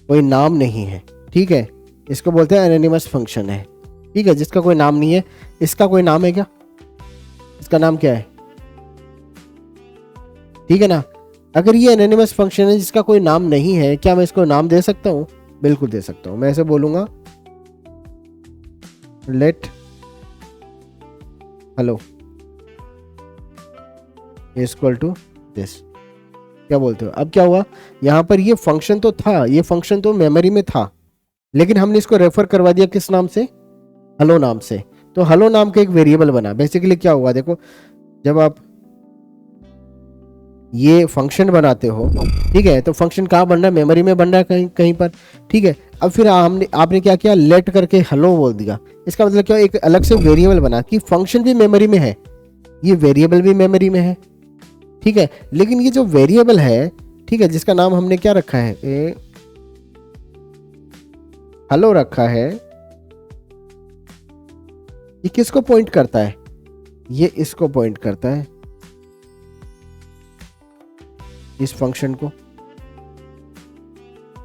कोई नाम नहीं है, ठीक है, इसको बोलते हैं एनोनिमस फंक्शन है, ठीक है, जिसका कोई नाम नहीं है। इसका कोई नाम है क्या? इसका नाम क्या है? ठीक है ना। अगर ये एनोनिमस फंक्शन है जिसका कोई नाम नहीं है, क्या मैं इसको नाम दे सकता हूँ? बिल्कुल दे सकता हूँ। मैं ऐसे बोलूंगा let hello equal to this, क्या बोलते हो? अब क्या हुआ, यहाँ पर ये फंक्शन तो था, ये फंक्शन तो मेमोरी में था, लेकिन हमने इसको रेफर करवा दिया किस नाम से? हेलो नाम से। तो हेलो नाम का एक वेरिएबल बना। बेसिकली क्या हुआ देखो, जब आप ये फंक्शन बनाते हो, ठीक है, तो फंक्शन कहाँ बन रहा है? मेमोरी में बन रहा है कहीं कहीं पर, ठीक है। अब फिर आपने क्या किया, लेट करके हेलो बोल दिया। इसका मतलब क्या, एक अलग से वेरिएबल बना कि फंक्शन भी मेमोरी में है, ये वेरिएबल भी मेमोरी में है, ठीक है। लेकिन ये जो वेरिएबल है, ठीक है, जिसका नाम हमने क्या रखा है, हेलो रखा है, ये किसको पॉइंट करता है? ये इसको पॉइंट करता है, इस फंक्शन को।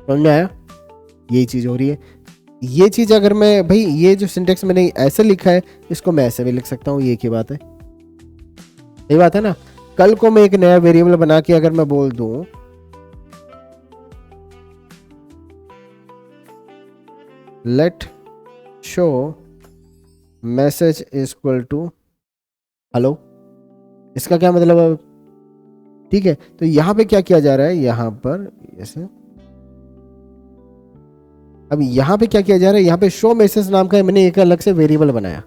समझ में आया? यही चीज हो रही है। ये चीज अगर मैं, भाई ये जो सिंटेक्स मैंने ऐसे लिखा है, इसको मैं ऐसे भी लिख सकता हूँ, ये की बात है, सही बात है ना। कल को मैं एक नया वेरिएबल बना के अगर मैं बोल दूं let show message equal to hello, इसका क्या मतलब है? ठीक है, तो यहां पे क्या किया जा रहा है, यहां पर ऐसे, अब यहां पे क्या किया जा रहा है, यहां पे शो मैसेज नाम का मैंने एक अलग से वेरिएबल बनाया,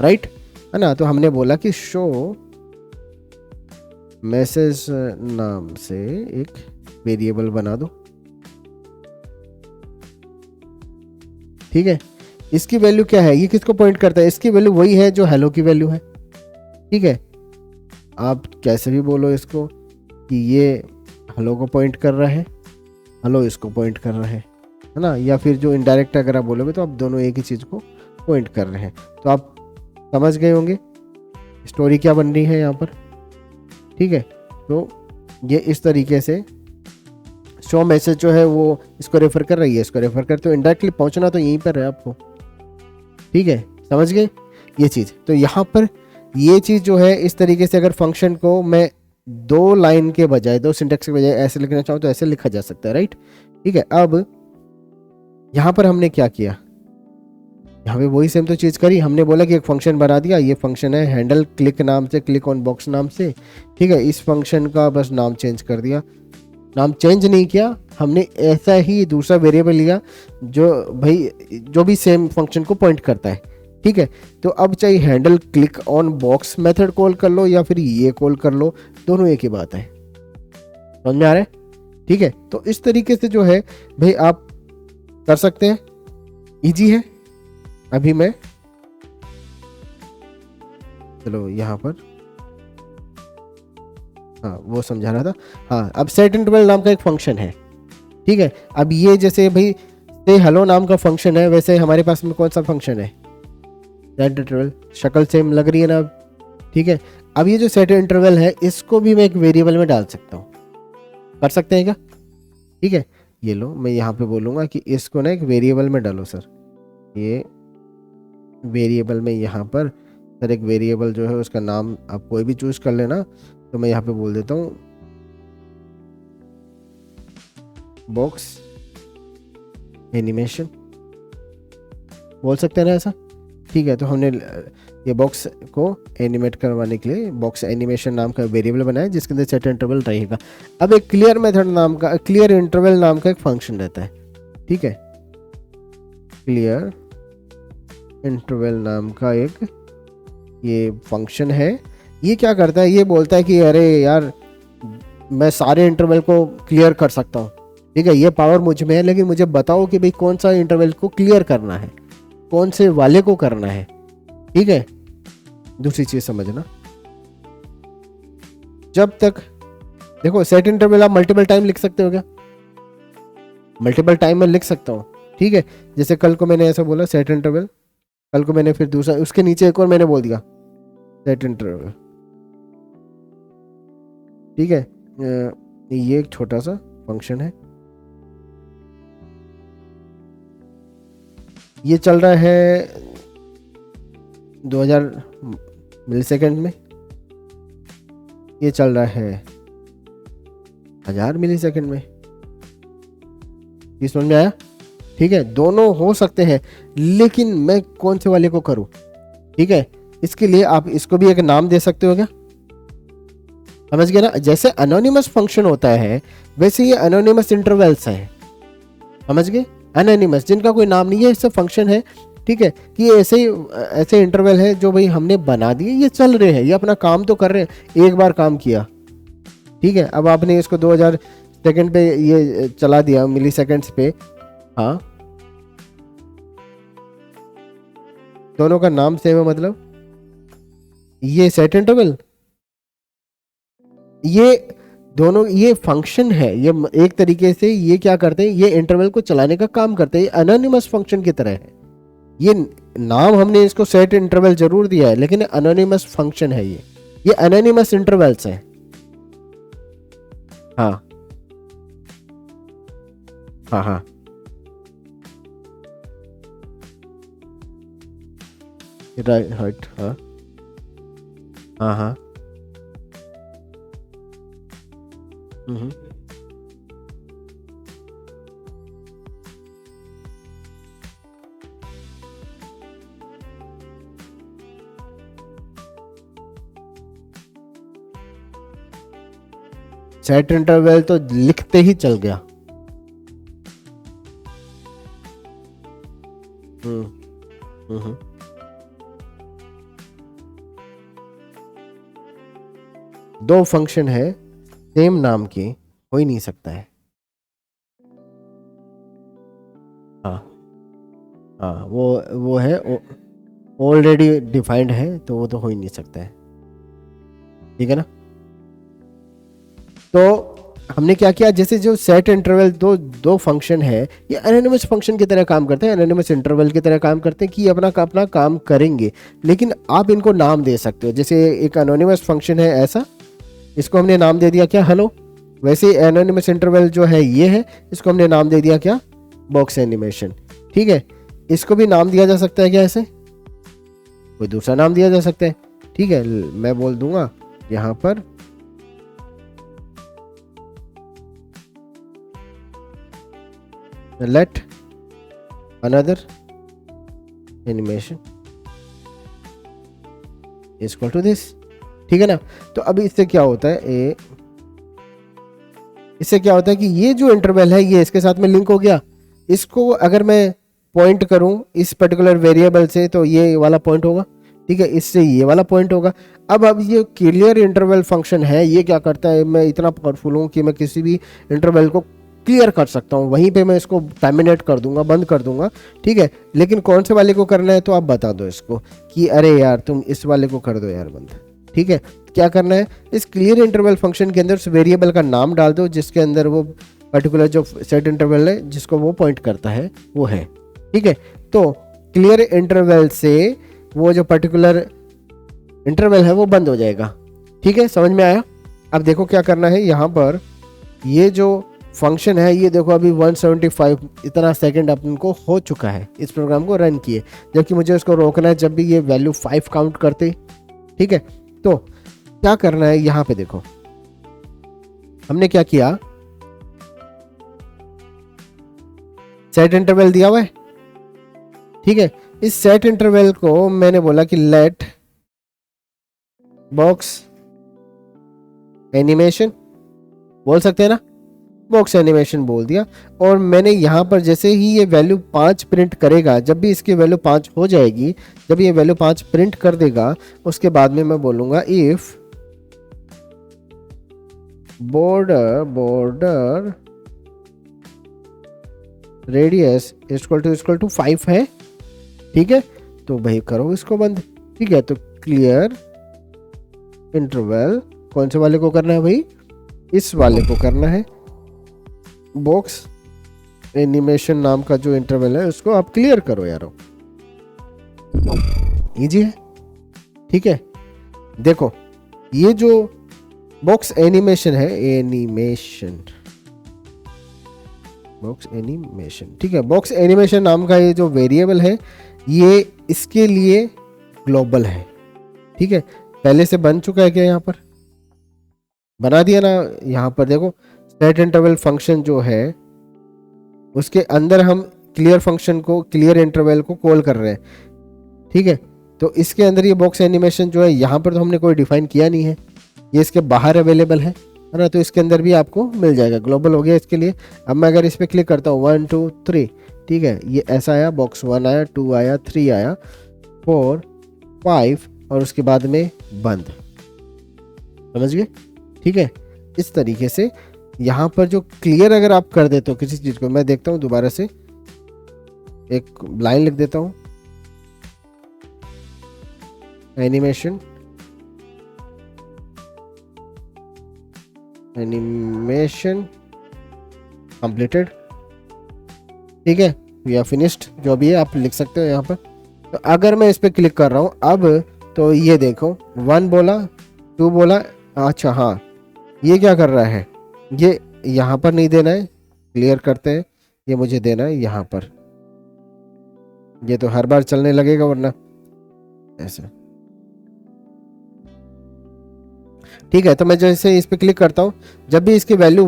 राइट, है ना। तो हमने बोला कि शो मैसेज नाम से एक वेरिएबल बना दो, ठीक है। इसकी वैल्यू क्या है, ये किसको पॉइंट करता है? इसकी वैल्यू वही है जो हेलो की वैल्यू है, ठीक है। आप कैसे भी बोलो इसको कि ये हेलो को पॉइंट कर रहा है, हेलो इसको पॉइंट कर रहा है ना। या फिर जो इनडायरेक्ट अगर आप बोलोगे तो आप दोनों एक ही चीज़ को पॉइंट कर रहे हैं। तो आप समझ गए होंगे स्टोरी क्या बन रही है यहाँ पर, ठीक है। तो ये इस तरीके से शो मैसेज जो है वो इसको रेफर कर रही है, इसको रेफर कर, तो इनडायरेक्टली पहुंचना तो यहीं पर है आपको, ठीक है, समझ गए ये चीज़। तो यहाँ पर ये चीज़ जो है इस तरीके से, अगर फंक्शन को मैं 2 लाइन के बजाय, 2 सिंटेक्स के बजाय ऐसे लिखना चाहूँ तो ऐसे लिखा जा सकता है, राइट, ठीक है। अब यहाँ पर हमने क्या किया, यहाँ पे वही सेम तो चीज़ करी। हमने बोला कि एक फंक्शन बना दिया, ये फंक्शन है हैंडल क्लिक नाम से, क्लिक ऑन बॉक्स नाम से, ठीक है। इस फंक्शन का बस नाम चेंज कर दिया, नाम चेंज नहीं किया हमने, ऐसा ही दूसरा वेरिएबल लिया जो भाई जो भी सेम फंक्शन को पॉइंट करता है, ठीक है। तो अब चाहे handle click on box method call कर लो या फिर ये कॉल कर लो, दोनों एक ही बात है। समझ में आ रहा है? ठीक है, तो इस तरीके से जो है भाई आप कर सकते हैं, इजी है। अभी मैं चलो यहाँ पर, हाँ वो समझा रहा था, हाँ। अब सेट इंटरवल नाम का एक फंक्शन है, ठीक है। अब ये जैसे भाई तो हेलो नाम का फंक्शन है, वैसे हमारे पास में कौन सा फंक्शन है, सेट इंटरवल। शक्ल सेम लग रही है ना, ठीक है। अब ये जो सेट इंटरवल है इसको भी मैं एक वेरिएबल में डाल सकता हूँ, कर सकते हैं क्या, ठीक है। ये लो, मैं यहाँ पे बोलूँगा कि इसको ना एक वेरिएबल में डालो सर, ये वेरिएबल में यहाँ पर सर एक वेरिएबल जो है उसका नाम आप कोई भी चूज कर लेना। तो मैं यहाँ पे बोल देता हूँ बॉक्स एनिमेशन, बोल सकते हैं ना ऐसा, ठीक है। तो हमने ये बॉक्स को एनिमेट करवाने के लिए बॉक्स एनिमेशन नाम का वेरिएबल बनाया जिसके अंदर सेट इंटरवल रहेगा। अब एक क्लियर मेथड नाम का, क्लियर इंटरवल नाम का एक फंक्शन रहता है, ठीक है। क्लियर इंटरवल नाम का एक ये फंक्शन है। ये क्या करता है, ये बोलता है कि अरे यार मैं सारे इंटरवल को क्लियर कर सकता हूँ, ठीक है, ये पावर मुझ में है, लेकिन मुझे बताओ कि भाई कौन सा इंटरवल को क्लियर करना है, कौन से वाले को करना है, ठीक है। दूसरी चीज समझना, जब तक देखो सेट इंटरवल आप मल्टीपल टाइम लिख सकते हो क्या, मल्टीपल टाइम में लिख सकता हूँ, ठीक है। जैसे कल को मैंने ऐसा बोला सेट इंटरवल, कल को मैंने फिर दूसरा उसके नीचे एक और मैंने बोल दिया सेट इंटरवल, ठीक है। ये एक छोटा सा फंक्शन है, ये चल रहा है 2000 मिलीसेकंड में, ये चल रहा है 1000 मिलीसेकंड में, ये समझ में आया, ठीक है। दोनों हो सकते हैं, लेकिन मैं कौन से वाले को करूं, ठीक है। इसके लिए आप इसको भी एक नाम दे सकते हो क्या, समझ गए ना। जैसे एनोनिमस फंक्शन होता है वैसे ये एनोनिमस इंटरवल्स हैं, समझ गए, एनोनिमस जिनका कोई नाम नहीं है, इससे फंक्शन है, ठीक है। कि ये ऐसे इंटरवल है जो भाई हमने बना दिए, ये चल रहे हैं, ये अपना काम तो कर रहे हैं, एक बार काम किया, ठीक है। अब आपने इसको 2000 सेकंड पे ये चला दिया, मिली सेकेंड्स पे, हाँ दोनों का नाम सेम है, मतलब ये सेट इंटरवल, ये दोनों ये फंक्शन है, ये एक तरीके से ये क्या करते हैं, ये इंटरवल को चलाने का काम करते हैं, एनोनिमस फंक्शन की तरह है। ये नाम हमने इसको सेट इंटरवल जरूर दिया है, लेकिन एनोनिमस फंक्शन है, ये एनोनिमस इंटरवल्स है, हाँ हाँ हाँ राइट, हाँ हाँ हाँ हम्म। सेट इंटरवल तो लिखते ही चल गया, हम्म हम्म। दो फंक्शन है सेम नाम के, हो ही नहीं सकता है, हाँ हाँ वो है ऑलरेडी डिफाइंड है, तो वो तो हो ही नहीं सकता है, ठीक है ना। तो हमने क्या किया, जैसे जो सेट इंटरवल दो फंक्शन है, ये एनोनिमस फंक्शन की तरह काम करते हैं, एनोनिमस इंटरवल की तरह काम करते हैं कि अपना काम करेंगे, लेकिन आप इनको नाम दे सकते हो। जैसे एक एनोनिमस फंक्शन है ऐसा, इसको हमने नाम दे दिया क्या, हेलो। वैसे एनोनिमस इंटरवल जो है ये है, इसको हमने नाम दे दिया क्या, बॉक्स एनिमेशन, ठीक है। इसको भी नाम दिया जा सकता है क्या, ऐसे कोई दूसरा नाम दिया जा सकता है, ठीक है। मैं बोल दूंगा यहाँ पर let another animation equal to this, ठीक है ना। तो अभी इससे क्या होता है, इससे क्या होता है कि ये जो इंटरवल है ये इसके साथ में लिंक हो गया, इसको अगर मैं पॉइंट करूं इस पर्टिकुलर वेरिएबल से तो ये वाला पॉइंट होगा, ठीक है, इससे ये वाला पॉइंट होगा। अब ये क्लियर इंटरवल फंक्शन है, ये क्या करता है, मैं इतना पावरफुल हूं कि मैं किसी भी इंटरवल को क्लियर कर सकता हूं, वहीं पे मैं इसको टर्मिनेट कर दूंगा, बंद कर दूंगा, ठीक है। लेकिन कौन से वाले को करना है, तो आप बता दो इसको कि अरे यार तुम इस वाले को कर दो यार बंद, ठीक है। क्या करना है, इस क्लियर इंटरवल फंक्शन के अंदर उस वेरिएबल का नाम डाल दो जिसके अंदर वो पर्टिकुलर जो सेट इंटरवल है जिसको वो पॉइंट करता है वो है। ठीक है, तो क्लियर इंटरवल से वो जो पर्टिकुलर इंटरवल है वो बंद हो जाएगा। ठीक है, समझ में आया? अब देखो क्या करना है यहाँ पर, ये जो फंक्शन है ये देखो अभी 175 इतना सेकंड अपन को हो चुका है इस प्रोग्राम को रन किए, जबकि मुझे उसको रोकना है जब भी ये वैल्यू 5 काउंट करते। ठीक है, तो क्या करना है यहाँ पे देखो, हमने क्या किया, सेट इंटरवल दिया हुआ है। ठीक है, इस सेट इंटरवल को मैंने बोला कि लेट बॉक्स एनिमेशन, बोल सकते हैं ना, बॉक्स एनिमेशन बोल दिया। और मैंने यहाँ पर जैसे ही ये वैल्यू 5 प्रिंट करेगा, जब भी इसकी वैल्यू 5 हो जाएगी, जब ये वैल्यू 5 प्रिंट कर देगा, उसके बाद में मैं बोलूंगा if border radius equal to 5 है। ठीक है, तो भाई करो इसको बंद। ठीक है, तो क्लियर इंटरवल कौन से वाले को करना है भाई, इस वाले को करना है, बॉक्स एनिमेशन नाम का जो इंटरवल है उसको आप क्लियर करो यारो, इजी है। ठीक है, देखो ये जो बॉक्स एनिमेशन है, बॉक्स एनिमेशन, ठीक है, बॉक्स एनिमेशन नाम का ये जो वेरिएबल है ये इसके लिए ग्लोबल है। ठीक है, पहले से बन चुका है क्या, यहाँ पर बना दिया ना। यहाँ पर देखो सेट इंटरवल फंक्शन जो है उसके अंदर हम क्लियर फंक्शन को, क्लियर इंटरवल को कॉल कर रहे हैं। ठीक है, तो इसके अंदर ये बॉक्स एनिमेशन जो है यहाँ पर तो हमने कोई डिफाइन किया नहीं है, ये इसके बाहर अवेलेबल है ना, तो इसके अंदर भी आपको मिल जाएगा, ग्लोबल हो गया इसके लिए। अब मैं अगर इस पर क्लिक करता हूँ 1 2 3, ठीक है, ये ऐसा आया, बॉक्स 1 आया, 2 आया, 3 आया, 4 5 और उसके बाद में बंद, समझ गए? ठीक है, इस तरीके से यहाँ पर जो क्लियर अगर आप कर देते हो किसी चीज़ को, मैं देखता हूँ दोबारा से एक लाइन लिख देता हूँ, एनिमेशन कंप्लीटेड। ठीक है, या फिनिश्ड, जो भी है आप लिख सकते हो यहाँ पर। तो अगर मैं इस पर क्लिक कर रहा हूँ अब, तो ये देखो 1 बोला, 2 बोला, अच्छा हाँ, ये क्या कर रहा है, ये यहाँ पर नहीं देना है, क्लियर करते हैं, ये मुझे देना है यहाँ पर, ये तो हर बार चलने लगेगा वरना ऐसा। ठीक है, तो मैं जैसे इस पे क्लिक करता हूँ, जब भी इसकी वैल्यू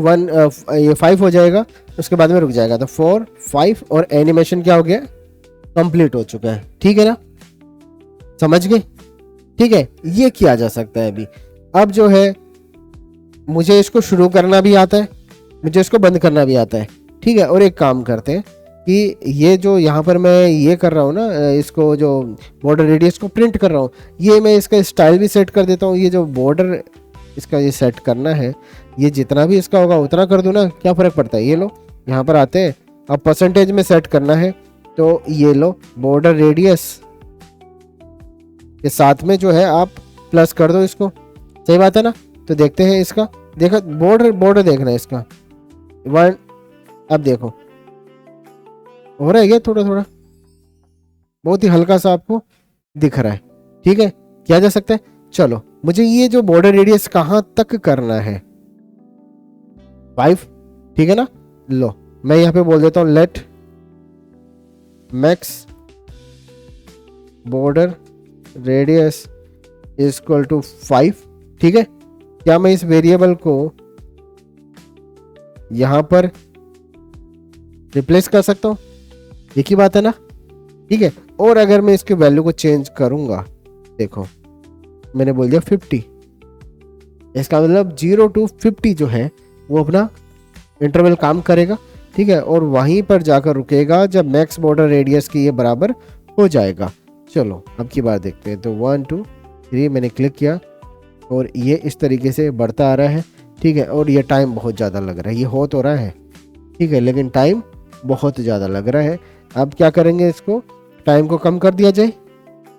5 हो जाएगा उसके बाद में रुक जाएगा, तो 4 5 और एनिमेशन क्या हो गया, कंप्लीट हो चुका है। ठीक है ना, समझ गए? ठीक है, ये किया जा सकता है अभी। अब जो है मुझे इसको शुरू करना भी आता है, मुझे इसको बंद करना भी आता है। ठीक है, और एक काम करते हैं कि ये जो यहाँ पर मैं ये कर रहा हूँ ना, इसको जो बॉर्डर रेडियस को प्रिंट कर रहा हूँ, ये मैं इसका स्टाइल भी सेट कर देता हूँ। ये जो बॉर्डर इसका ये सेट करना है, ये जितना भी इसका होगा उतना कर दूँ ना, क्या फ़र्क पड़ता है। ये लो यहाँ पर आते हैं, अब परसेंटेज में सेट करना है, तो ये लो बॉर्डर रेडियस के साथ में जो है आप प्लस कर दो इसको, सही बात है ना। तो देखते हैं इसका, देखो बॉर्डर देखना है इसका 1, अब देखो हो रहा है क्या, थोड़ा थोड़ा बहुत ही हल्का सा आपको दिख रहा है। ठीक है, किया जा सकता है। चलो, मुझे ये जो बॉर्डर रेडियस कहाँ तक करना है, 5, ठीक है ना। लो मैं यहाँ पे बोल देता हूँ let max border radius equal to 5। ठीक है, क्या मैं इस वेरिएबल को यहां पर रिप्लेस कर सकता हूं, एक ही बात है ना। ठीक है, और अगर मैं इसके वैल्यू को चेंज करूंगा, देखो मैंने बोल दिया 50, इसका मतलब 0 to 50 जो है वो अपना इंटरवल काम करेगा। ठीक है, और वहीं पर जाकर रुकेगा जब मैक्स बॉर्डर रेडियस की ये बराबर हो जाएगा। चलो अब की बार देखते हैं, तो 1 2 3 मैंने क्लिक किया और ये इस तरीके से बढ़ता आ रहा है। ठीक है, और ये टाइम बहुत ज़्यादा लग रहा है, ये हो तो रहा है ठीक है, लेकिन टाइम बहुत ज़्यादा लग रहा है। अब क्या करेंगे, इसको टाइम को कम कर दिया जाए,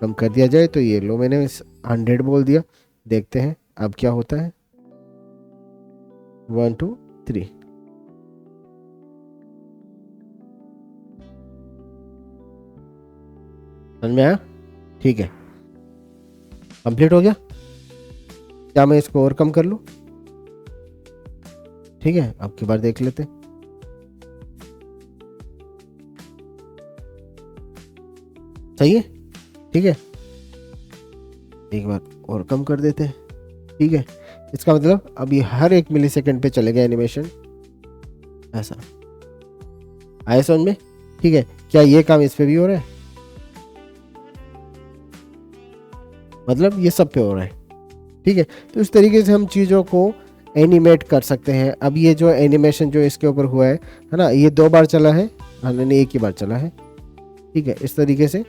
कम कर दिया जाए। तो ये लो मैंने 100 बोल दिया, देखते हैं अब क्या होता है। 1 2 3, समझ में आया? ठीक है, कंप्लीट हो गया। क्या मैं इसको और कम कर लूँ? ठीक है, अब की बार देख लेते हैं। सही है, ठीक है, एक बार और कम कर देते हैं। ठीक है, इसका मतलब अब ये हर 1 मिलीसेकंड पे चलेगा एनिमेशन, ऐसा। आया समझ में? ठीक है, क्या ये काम इस पे भी हो रहा है? मतलब ये सब पे हो रहा है। ठीक है, तो इस तरीके से हम चीज़ों को एनिमेट कर सकते हैं। अब ये जो एनिमेशन जो इसके ऊपर हुआ है ना, ये 2 बार चला है, हाँ नहीं 1 ही बार चला है। ठीक है, इस तरीके से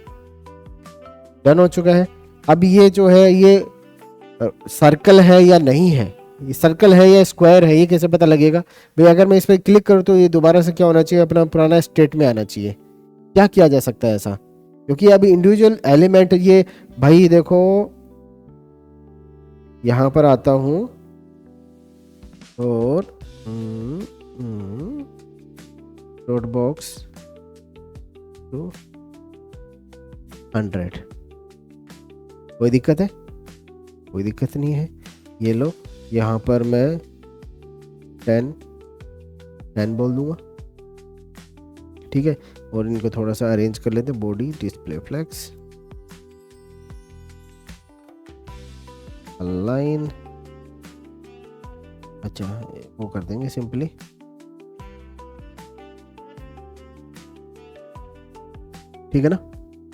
डन हो चुका है। अब ये जो है ये सर्कल है या नहीं है, ये सर्कल है या स्क्वायर है, ये कैसे पता लगेगा भाई? अगर मैं इस पर क्लिक करूँ तो ये दोबारा से क्या होना चाहिए, अपना पुराना स्टेट में आना चाहिए। क्या किया जा सकता है ऐसा? क्योंकि अभी इंडिविजुअल एलिमेंट ये, भाई देखो यहां पर आता हूं और डॉट बॉक्स टू 100, कोई दिक्कत है? कोई दिक्कत नहीं है। ये लो, यहाँ पर मैं 10 बोल दूंगा। ठीक है, और इनको थोड़ा सा अरेंज कर लेते हैं। बॉडी डिस्प्ले फ्लेक्स अलाइन, अच्छा वो कर देंगे सिंपली। ठीक है ना,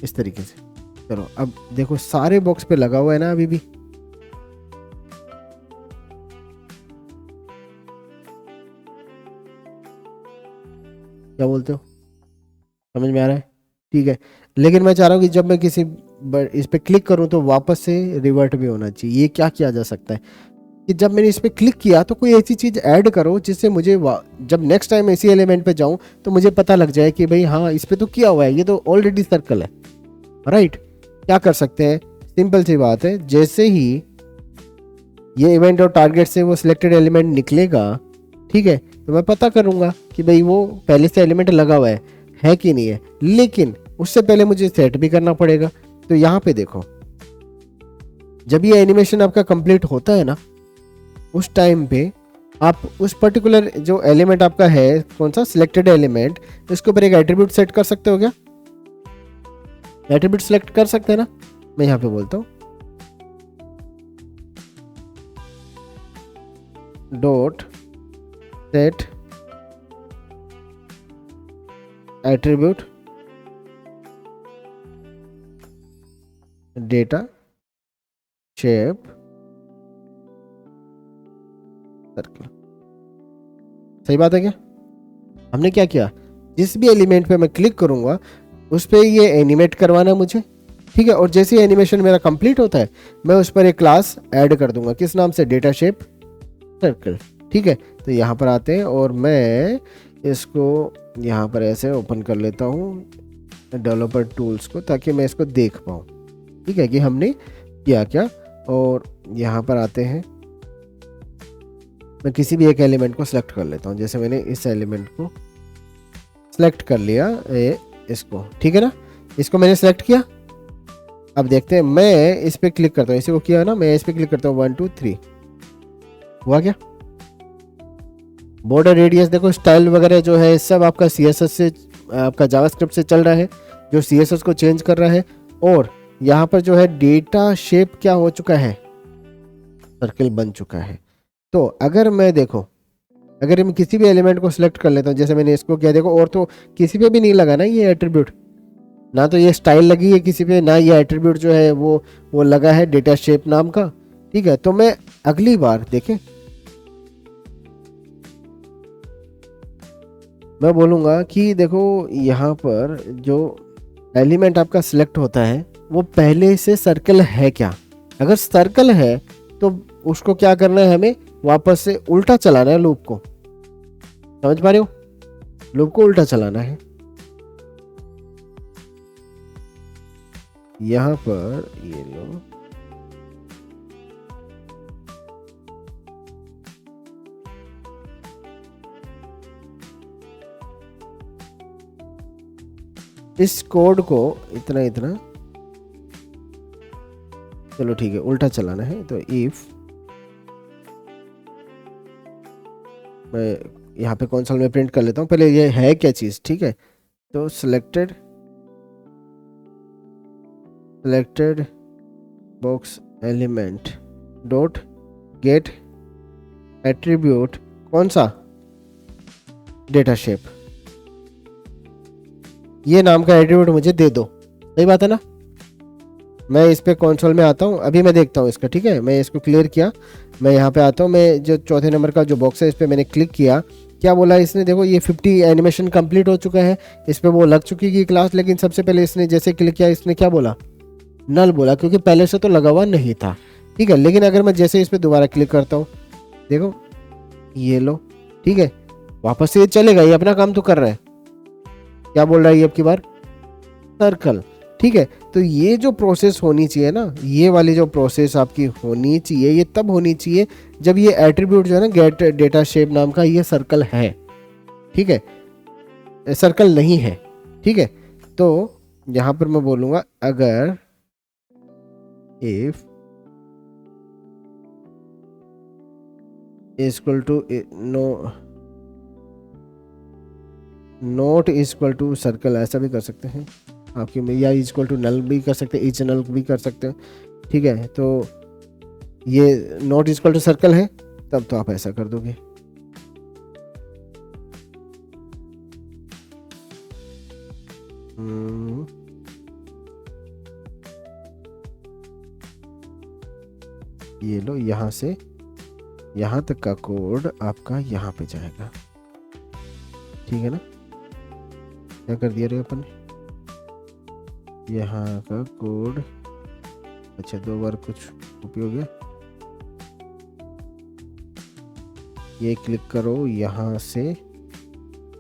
इस तरीके से। चलो अब देखो सारे बॉक्स पे लगा हुआ है ना अभी भी। क्या बोलते हो? समझ में आ रहा है? ठीक है, लेकिन मैं चाह रहा हूँ कि जब मैं किसी इस पे क्लिक करूँ तो वापस से रिवर्ट भी होना चाहिए। ये क्या किया जा सकता है कि जब मैंने इस पे क्लिक किया तो कोई ऐसी चीज़ ऐड करो जिससे मुझे जब नेक्स्ट टाइम इसी एलिमेंट पे जाऊँ तो मुझे पता लग जाए कि भाई हाँ इस पे तो किया हुआ है, ये तो ऑलरेडी सर्कल है। राइट, क्या कर सकते हैं? सिंपल सी बात है, जैसे ही ये इवेंट और टारगेट से वो सिलेक्टेड एलिमेंट निकलेगा, ठीक है, तो मैं पता करूंगा कि भाई वो पहले से एलिमेंट लगा हुआ है कि नहीं है। लेकिन उससे पहले मुझे सेट भी करना पड़ेगा। तो यहाँ पे देखो, जब ये एनिमेशन आपका कंप्लीट होता है ना, उस टाइम पे आप उस पर्टिकुलर जो एलिमेंट आपका है, कौन सा सिलेक्टेड एलिमेंट, इसके ऊपर एक एट्रीब्यूट सेट कर सकते हो क्या? एट्रीब्यूट सेलेक्ट कर सकते हैं ना? मैं यहाँ पे बोलता हूँ dot set attribute data shape circle. सही बात है क्या? हमने क्या किया, जिस भी एलिमेंट पे मैं क्लिक करूंगा उस पे ये एनिमेट करवाना है मुझे। ठीक है, और जैसे ही एनिमेशन मेरा कंप्लीट होता है मैं उस पर एक क्लास ऐड कर दूंगा, किस नाम से? Data shape circle. ठीक है, तो यहाँ पर आते हैं और मैं इसको यहाँ पर ऐसे ओपन कर लेता हूँ डेवलपर टूल्स को, ताकि मैं इसको देख पाऊँ। ठीक है, कि हमने किया क्या। और यहाँ पर आते हैं, मैं किसी भी एक एलिमेंट को सिलेक्ट कर लेता हूँ। जैसे मैंने इस एलिमेंट को सिलेक्ट कर लिया, इसको। ठीक है ना, इसको मैंने सिलेक्ट किया। अब देखते हैं, मैं इस पे क्लिक करता हूँ, इसे वो किया ना, मैं इस पे क्लिक करता हूँ 1 2 3, हुआ क्या? बॉर्डर रेडियस देखो, स्टाइल वगैरह जो है सब आपका CSS से, आपका जावास्क्रिप्ट से चल रहा है, जो CSS को चेंज कर रहा है। और यहाँ पर जो है डेटा शेप क्या हो चुका है, सर्कल बन चुका है। तो अगर मैं देखो, अगर मैं किसी भी एलिमेंट को सिलेक्ट कर लेता हूँ, जैसे मैंने इसको किया, देखो और तो किसी पे भी नहीं लगा ना ये एट्रीब्यूट, ना तो ये स्टाइल लगी है किसी पे, ना ये एट्रीब्यूट जो है वो लगा है डेटा शेप नाम का। ठीक है, तो मैं अगली बार देखें, मैं बोलूँगा कि देखो यहाँ पर जो एलिमेंट आपका सिलेक्ट होता है वो पहले से सर्कल है क्या? अगर सर्कल है तो उसको क्या करना है, हमें वापस से उल्टा चलाना है लूप को। समझ पा रहे हो? लूप को उल्टा चलाना है। यहाँ पर ये लो, इस कोड को इतना इतना चलो ठीक है, उल्टा चलाना है। तो इफ मैं यहाँ पे कंसोल में प्रिंट कर लेता हूँ, पहले ये है क्या चीज़, ठीक है। तो selected box element dot gate attribute, कौन सा, डेटा शेप, ये नाम का एट्रीब्यूट मुझे दे दो। सही बात है ना। मैं इस पे कंसोल में आता हूँ, अभी मैं देखता हूँ इसका, ठीक है। मैं इसको क्लियर किया, मैं यहाँ पे आता हूँ, मैं जो चौथे नंबर का जो बॉक्स है इस पर मैंने क्लिक किया। क्या बोला इसने, देखो ये 50 एनिमेशन कंप्लीट हो चुका है, इस पर वो लग चुकी है क्लास। लेकिन सबसे पहले इसने जैसे क्लिक किया, इसने क्या बोला, नल बोला, क्योंकि पहले से तो लगा हुआ नहीं था, ठीक है। लेकिन अगर मैं जैसे इस पर दोबारा क्लिक करता हूँ, देखो ये लो, ठीक है, वापस से ये चलेगा, ये अपना काम तो कर रहा है। क्या बोल रहा है ये अब की बार, सर्कल, ठीक है। तो ये जो प्रोसेस होनी चाहिए ना, ये वाली जो प्रोसेस आपकी होनी चाहिए, ये तब होनी चाहिए जब ये एट्रीब्यूट जो है ना गेट डेटा शेप नाम का, ये सर्कल है, ठीक है, सर्कल नहीं है, ठीक है। तो यहां पर मैं बोलूंगा अगर if equal to no not equal to circle, ऐसा भी कर सकते हैं आपकी, या इक्वल टू नल भी कर सकते हैं, इच नल भी कर सकते हैं, ठीक है। तो ये नॉट इक्वल टू सर्कल है, तब तो आप ऐसा कर दोगे। ये लो, यहां से यहां तक का कोड आपका यहां पे जाएगा, ठीक है ना। क्या कर दिया रे अपन, यहाँ का कोड, अच्छा 2 बार कुछ कॉपी हो गया, ये क्लिक करो, यहाँ से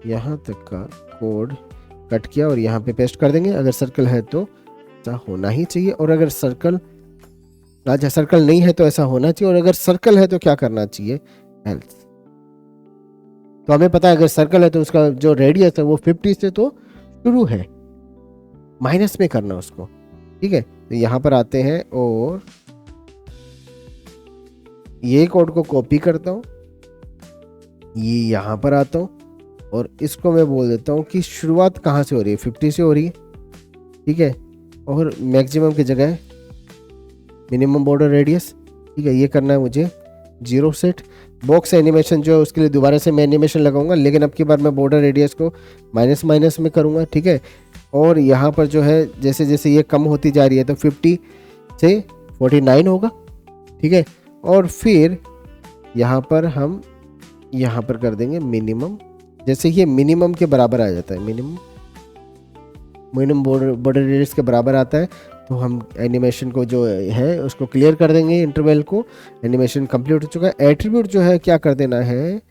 यहाँ तक का कोड कट किया और यहाँ पे पेस्ट कर देंगे। अगर सर्कल है तो ऐसा होना ही चाहिए, और अगर सर्कल नहीं है तो ऐसा होना चाहिए, और अगर सर्कल है तो क्या करना चाहिए, एल्स। तो हमें पता है अगर सर्कल है तो उसका जो रेडियस है वो 50 से तो शुरू है, माइनस में करना उसको, ठीक है। तो यहां पर आते हैं और ये कोड को कॉपी करता हूं, ये यहां पर आता हूं और इसको मैं बोल देता हूं कि शुरुआत कहां से हो रही है, 50 से हो रही है, ठीक है। और मैक्सिमम की जगह मिनिमम बॉर्डर रेडियस, ठीक है, ये करना है मुझे 0 सेट। बॉक्स एनिमेशन जो है उसके लिए दोबारा से मैं एनिमेशन लगाऊंगा, लेकिन अब की बार मैं बॉर्डर रेडियस को माइनस में करूंगा, ठीक है। और यहाँ पर जो है जैसे जैसे ये कम होती जा रही है तो 50 से 49 होगा, ठीक है। और फिर यहाँ पर हम यहाँ पर कर देंगे मिनिमम, जैसे ये मिनिमम के बराबर आ जाता है, मिनिमम बॉर्डर रेडियस के बराबर आता है, तो हम एनिमेशन को जो है उसको क्लियर कर देंगे, इंटरवल को। एनिमेशन कंप्लीट हो चुका है। एट्रीब्यूट जो है क्या कर देना है,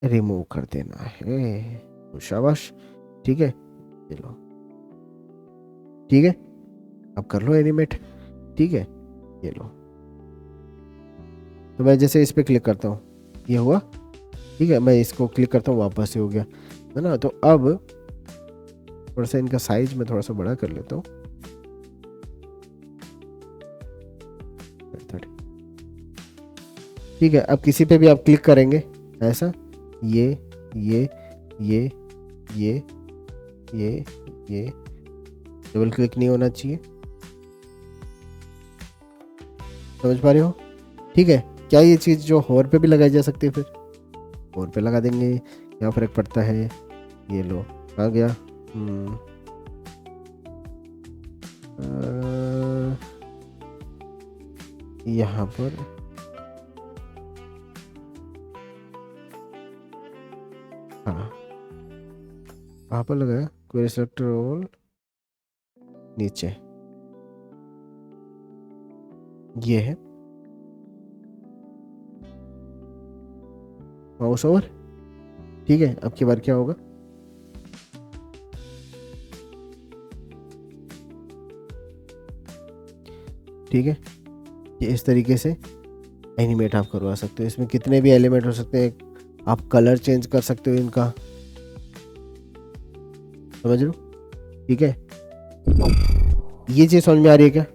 रिमूव कर देना है, तो शाबाश, ठीक है, चलो ठीक है, अब कर लो एनिमेट, ठीक है, ये लो। तो मैं जैसे इस पे क्लिक करता हूँ ये हुआ, ठीक है, मैं इसको क्लिक करता हूँ वापस से हो गया, है ना। तो अब थोड़ा सा इनका साइज मैं थोड़ा सा बड़ा कर लेता हूँ, ठीक है। अब किसी पे भी आप क्लिक करेंगे ऐसा, ये डबल क्लिक नहीं होना चाहिए, समझ पा रहे हो, ठीक है। क्या ये चीज़ जो होर पे भी लगाई जा सकती है, फिर होर पे लगा देंगे, क्या फ़र्क पड़ता है। ये लो आ गया, यहाँ पर हाँ, कहाँ पर लगाया, कोई सेलेक्ट रोल नीचे, ये है माउस ओवर, ठीक है। अब की बार क्या होगा, ठीक है, ये इस तरीके से एनिमेट आप करवा सकते हो। इसमें कितने भी एलिमेंट हो सकते हैं, आप कलर चेंज कर सकते हो इनका, समझ लो, ठीक है। ये चीज़ समझ में आ रही है क्या,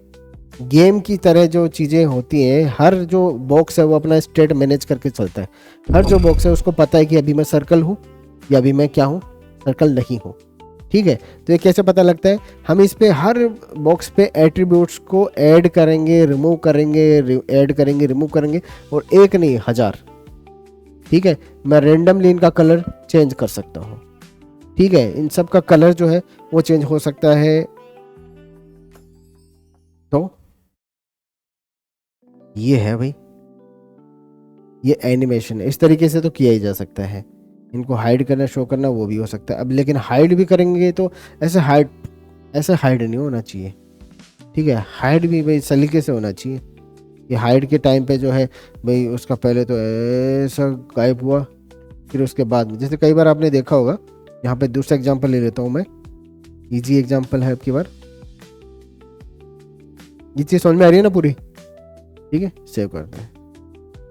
गेम की तरह जो चीज़ें होती हैं, हर जो बॉक्स है वो अपना स्टेट मैनेज करके चलता है। हर जो बॉक्स है उसको पता है कि अभी मैं सर्कल हूँ या अभी मैं क्या हूँ, सर्कल नहीं हूँ। ठीक है, तो ये कैसे पता लगता है, हम इस पे हर बॉक्स पे एट्रीब्यूट्स को ऐड करेंगे, रिमूव करेंगे, ऐड करेंगे, रिमूव करेंगे, और एक नहीं 1000। ठीक है, मैं रेंडमली इनका कलर चेंज कर सकता हूँ। ठीक है, इन सब का कलर जो है वो चेंज हो सकता है। तो ये है भाई, ये एनिमेशन है, इस तरीके से तो किया ही जा सकता है। इनको हाइड करना, शो करना, वो भी हो सकता है। अब लेकिन हाइड भी करेंगे तो ऐसे हाइड नहीं होना चाहिए। ठीक है, हाइड भी भाई सलीके से होना चाहिए। ये हाइड के टाइम पे जो है भाई, उसका पहले तो ऐसा गायब हुआ, फिर उसके बाद में, जैसे कई बार आपने देखा होगा, यहाँ पे दूसरा एग्जांपल ले लेता हूँ मैं, इजी एग्जांपल है अब की बार। ये चीज़ समझ में आ रही है ना पूरी? ठीक है, सेव करते हैं।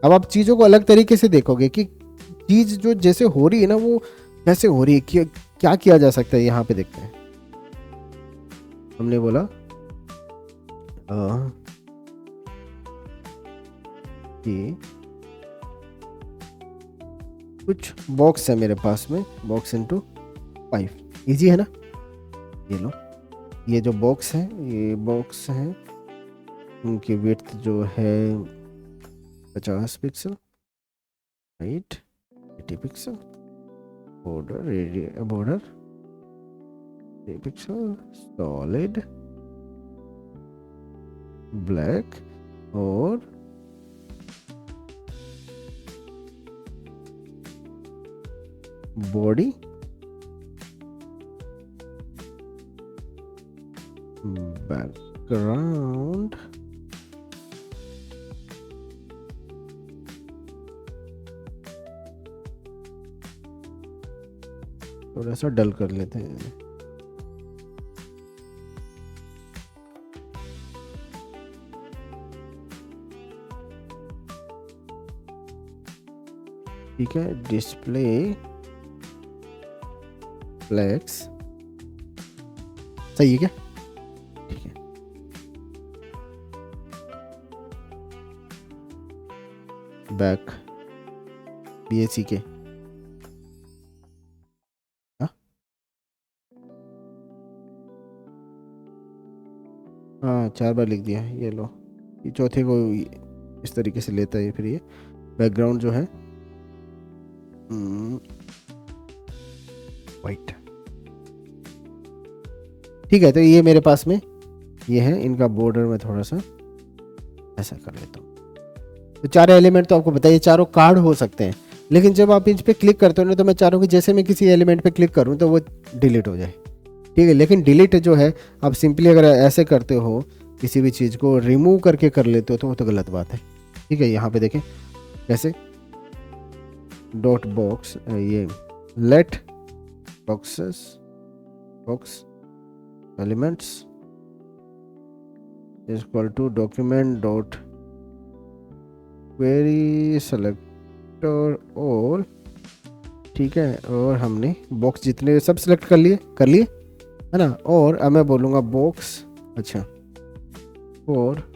अब आप चीज़ों को अलग तरीके से देखोगे कि चीज़ जो जैसे हो रही है ना वो कैसे हो रही है, क्या किया जा सकता है। यहाँ पे देखते हैं, हमने बोला कि कुछ बॉक्स है मेरे पास में, बॉक्स इनटू 5, इजी है ना। ये लो, ये जो बॉक्स है, ये बॉक्स है, उनकी विड्थ जो है 50 pixel, height 80 pixel, border 3 pixel, solid black, और बॉडी बैकग्राउंड थोड़ा सा डल कर लेते हैं। ठीक है, डिस्प्ले फ्लेक्स सही है क्या? ठीक है, बैक BAC के, हाँ 4 बार लिख दिया। ये लो, ये चौथे को इस तरीके से लेता है। फिर ये बैकग्राउंड जो है वाइट। ठीक है, तो ये मेरे पास में ये है, इनका बॉर्डर में थोड़ा सा ऐसा कर लेता हूँ। तो 4 एलिमेंट तो आपको बताइए, चारों कार्ड हो सकते हैं, लेकिन जब आप इस पे क्लिक करते हो ना, तो मैं चाह रहा हूँ कि जैसे मैं किसी एलिमेंट पे क्लिक करूँ तो वो डिलीट हो जाए। ठीक है, लेकिन डिलीट जो है, आप सिंपली अगर ऐसे करते हो, किसी भी चीज़ को रिमूव करके कर लेते हो, तो वो तो गलत बात है। ठीक है, यहाँ पे देखें कैसे, डॉट बॉक्स, ये let box elements is equal to document dot query selector all. ठीक है, और हमने बॉक्स जितने सब सिलेक्ट कर लिए है ना। और अब मैं बोलूँगा बॉक्स, अच्छा, और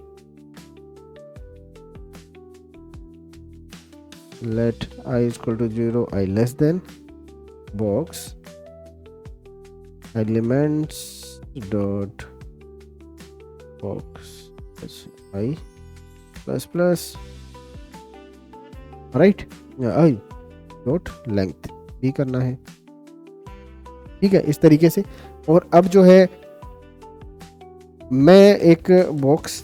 let I equal to 0, I less than box elements dot box I plus plus, right, I dot length भी करना है। ठीक है, इस तरीके से। और अब जो है, मैं एक बॉक्स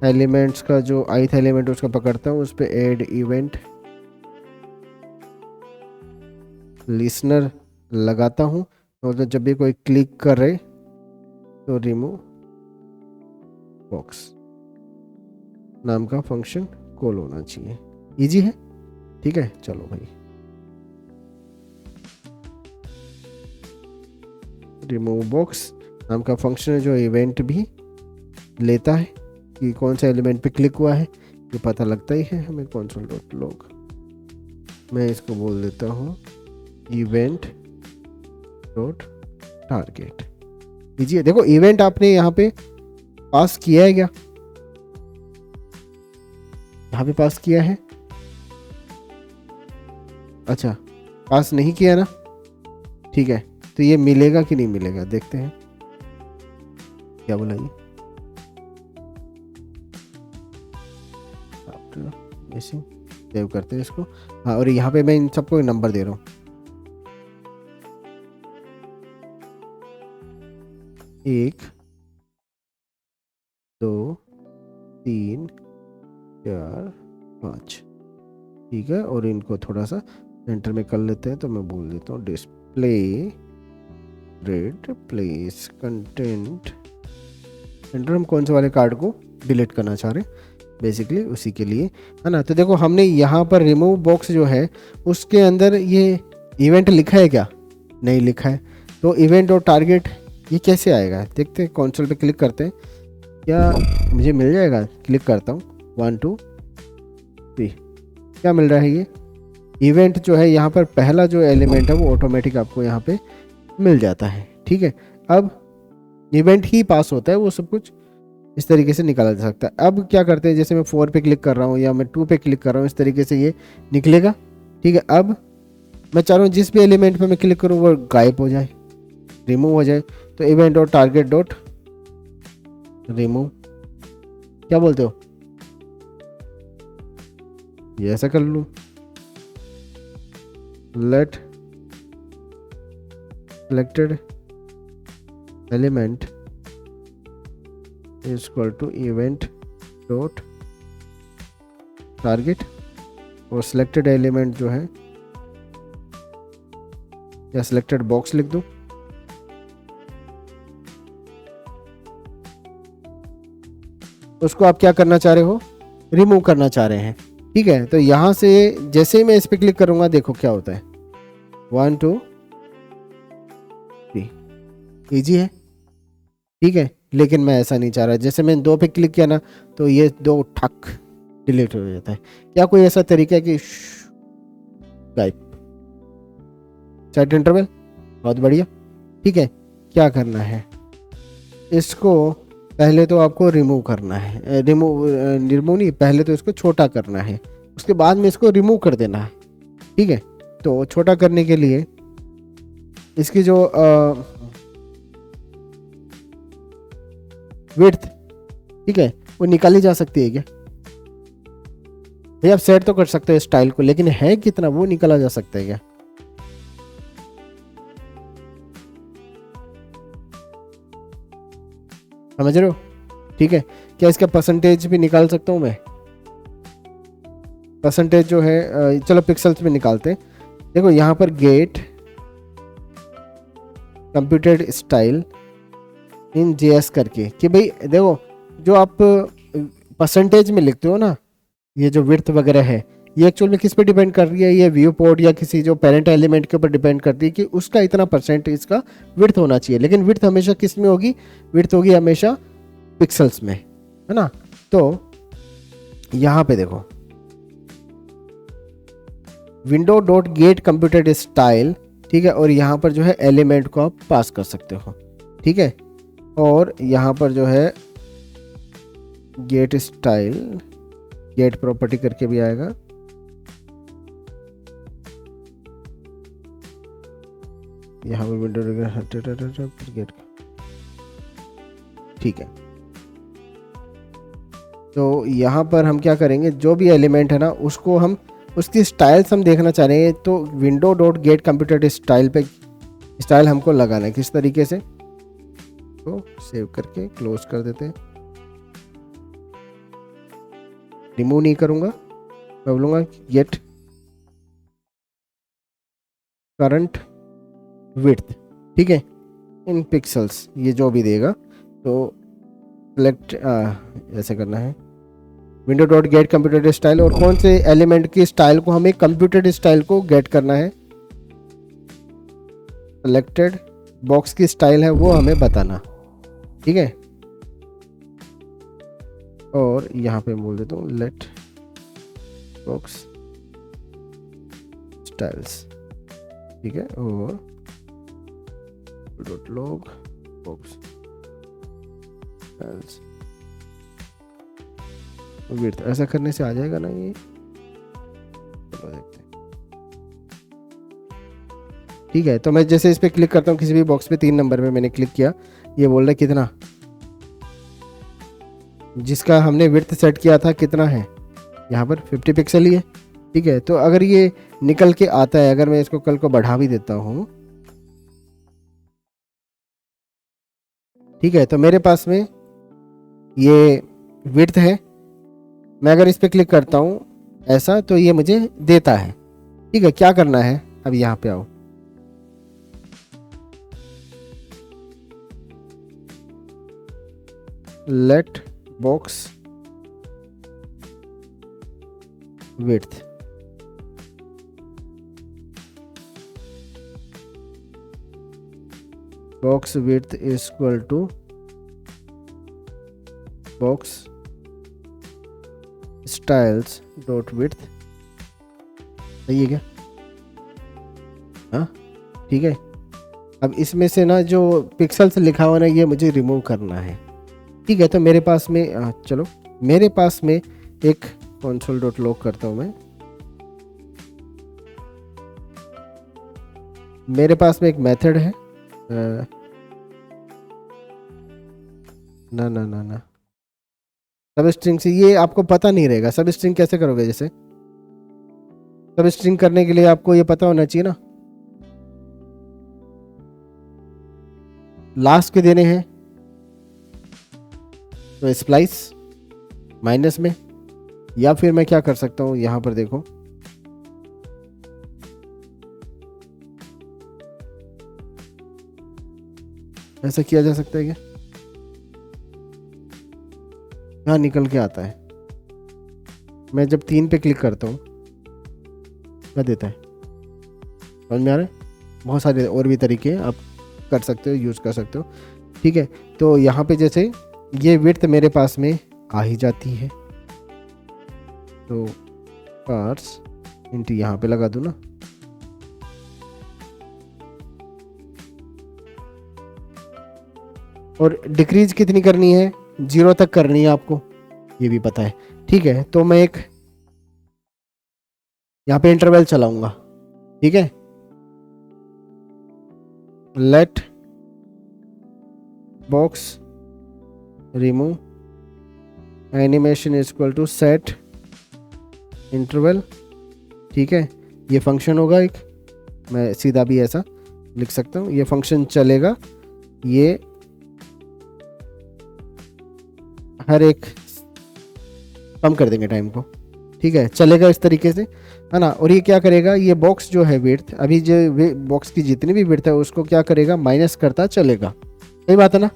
एलिमेंट्स का जो ith एलिमेंट उसका पकड़ता हूँ, उस पर ऐड इवेंट लिसनर लगाता हूँ, और जब भी कोई क्लिक करे तो रिमूव बॉक्स नाम का फंक्शन कॉल होना चाहिए। इजी है। ठीक है, चलो भाई, रिमूव बॉक्स नाम का फंक्शन है जो इवेंट भी लेता है कि कौन सा एलिमेंट पे क्लिक हुआ है, ये पता लगता ही है हमें। कंसोल डॉट लॉग, मैं इसको बोल देता हूँ इवेंट डॉट टारगेट। इजी है। देखो इवेंट आपने यहाँ पे पास किया है क्या, यहाँ पे पास किया है, अच्छा पास नहीं किया ना, ठीक है। तो ये मिलेगा कि नहीं मिलेगा देखते हैं, क्या बोला ये, ऐसे सेव करते हैं इसको। हाँ और यहाँ पे मैं इन सबको नंबर दे रहा हूँ, 1 2 3 4 5, ठीक है। और इनको थोड़ा सा सेंटर में कर लेते हैं, तो मैं बोल देता हूँ display red place content centre. हम कौन से वाले कार्ड को डिलीट करना चाह रहे हैं बेसिकली उसी के लिए, है ना। तो देखो हमने यहाँ पर रिमूव बॉक्स जो है उसके अंदर ये इवेंट लिखा है क्या, नहीं लिखा है। तो इवेंट और टारगेट ये कैसे आएगा देखते हैं, कंसोल पे क्लिक करते हैं, क्या मुझे मिल जाएगा, क्लिक करता हूँ 1 2 3, क्या मिल रहा है ये इवेंट जो है यहाँ पर पहला जो एलिमेंट है वो ऑटोमेटिक आपको यहाँ पे मिल जाता है, ठीक है। अब इवेंट ही पास होता है, वो सब कुछ इस तरीके से निकाला जा सकता है। अब क्या करते हैं, जैसे मैं 4 पे क्लिक कर रहा हूँ या मैं 2 पे क्लिक कर रहा हूँ, इस तरीके से ये निकलेगा, ठीक है। अब मैं चाह रहा हूँ जिस भी एलिमेंट पे मैं क्लिक करूँ वो गायब हो जाए, रिमूव हो जाए। तो इवेंट और टारगेट डॉट रिमूव, क्या बोलते हो, ये ऐसा कर लूँ, late selected element is equal to event dot target, और selected element जो है या selected box लिख दूं, उसको आप क्या करना चाह रहे हो, रिमूव करना चाह रहे हैं, ठीक है। तो यहां से जैसे ही मैं इस पे क्लिक करूंगा देखो क्या होता है, 1 2 3, इजी है, ठीक है। लेकिन मैं ऐसा नहीं चाह रहा, जैसे मैंने 2 पे क्लिक किया ना तो ये 2 ठक डिलीट हो जाता है। क्या कोई ऐसा तरीका है कि गायब, सेट इंटरवल, बहुत बढ़िया, ठीक है। क्या करना है, इसको पहले तो आपको रिमूव करना है, रिमूव नहीं, पहले तो इसको छोटा करना है, उसके बाद में इसको रिमूव कर देना है, ठीक है। तो छोटा करने के लिए इसकी जो विड्थ, ठीक है, वो निकाली जा सकती है क्या, भैया आप सेट तो कर सकते हैं स्टाइल को, लेकिन है कितना वो निकाला जा सकता है क्या, समझ रहे हो, ठीक है। क्या इसका परसेंटेज भी निकाल सकता हूं मैं, परसेंटेज जो है चलो पिक्सल्स में निकालते हैं। देखो यहाँ पर get computed style in JS करके, कि भाई देखो जो आप परसेंटेज में लिखते हो ना, ये जो विड्थ वगैरह है ये एक्चुअल में किस पे डिपेंड कर रही है, ये व्यू पोर्ट या किसी जो पेरेंट एलिमेंट के ऊपर डिपेंड करती है कि उसका इतना परसेंट इसका विड्थ होना चाहिए। लेकिन विड्थ हमेशा किस में होगी, विड्थ होगी हमेशा पिक्सल्स में, है ना। तो यहाँ पे देखो window dot gate computed style, ठीक है, और यहाँ पर जो है एलिमेंट को आप पास कर सकते हो, ठीक है। और यहाँ पर जो है गेट स्टाइल, गेट प्रॉपर्टी करके भी आएगा, यहाँ पर विंडो गेट, ठीक है। तो यहाँ पर हम क्या करेंगे, जो भी एलिमेंट है ना उसको हम उसकी स्टाइल्स हम देखना चाह रहे हैं, तो window dot gate computed style पे स्टाइल हमको लगाना है, किस तरीके से, तो सेव करके क्लोज कर देते हैं, रिमूव नहीं करूंगा, मैं बोलूँगा गेट करंट विड्थ, ठीक है, इन पिक्सल्स, ये जो भी देगा। तो सेलेक्ट ऐसे करना है window dot gate computed style, और कौन से एलिमेंट की स्टाइल को हमें कंप्यूटेड स्टाइल को गेट करना है, सेलेक्टेड बॉक्स की स्टाइल है वो हमें बताना, ठीक है। और यहाँ पे बोल देता हूँ लेट बॉक्स स्टाइल्स, ठीक है, और dot log box styles width, ऐसा करने से आ जाएगा ना ये? चलो देखते हैं। ठीक है, तो मैं जैसे इस पे क्लिक करता हूँ किसी भी बॉक्स पे, 3 नंबर पे मैंने क्लिक किया, ये बोल रहा है कितना, जिसका हमने विड्थ सेट किया था कितना है, यहाँ पर 50 पिक्सल ही है। ठीक है, तो अगर ये निकल के आता है, अगर मैं इसको कल को बढ़ा भी देता हूँ, ठीक है, तो मेरे पास में ये विड्थ है, मैं अगर इस पे क्लिक करता हूँ ऐसा, तो ये मुझे देता है। ठीक है, क्या करना है, अब यहाँ पे आओ, let box width, box width is equal to box styles dot width. सही है क्या? हाँ, ठीक है। अब इसमें से ना जो पिक्सल्स लिखा हुआ ना, ये मुझे रिमूव करना है। ठीक है, तो मेरे पास में चलो, मेरे पास में एक कंसोल डॉट लॉग करता हूँ मैं, मेरे पास में एक मेथड है, ना ना ना ना, सब स्ट्रिंग से ये आपको पता नहीं रहेगा। सब स्ट्रिंग कैसे करोगे, जैसे सब स्ट्रिंग करने के लिए आपको ये पता होना चाहिए ना, लास्ट के देने हैं, तो स्प्लाइस माइनस में, या फिर मैं क्या कर सकता हूँ, यहाँ पर देखो, ऐसा किया जा सकता है क्या? यहाँ निकल के आता है, मैं जब 3 पे क्लिक करता हूँ क्या देता है, समझ में आ रहा है? बहुत सारे और भी तरीके आप कर सकते हो, यूज़ कर सकते हो। ठीक है, तो यहाँ पे जैसे ये विड्थ मेरे पास में आ ही जाती है, तो पार्स इंटू यहाँ पे लगा दूँ ना, और डिक्रीज कितनी करनी है, 0 तक करनी है आपको, ये भी पता है। ठीक है, तो मैं एक यहाँ पे इंटरवल चलाऊंगा। ठीक है, let box remove animation is equal to set interval. ठीक है, ये फंक्शन होगा एक, मैं सीधा भी ऐसा लिख सकता हूँ, ये फंक्शन चलेगा, ये हर एक कम कर देंगे टाइम को। ठीक है, चलेगा इस तरीके से, है ना। और ये क्या करेगा, ये बॉक्स जो है विड्थ, अभी जो बॉक्स की जितनी भी विड्थ है उसको क्या करेगा, माइनस करता चलेगा। सही बात है ना,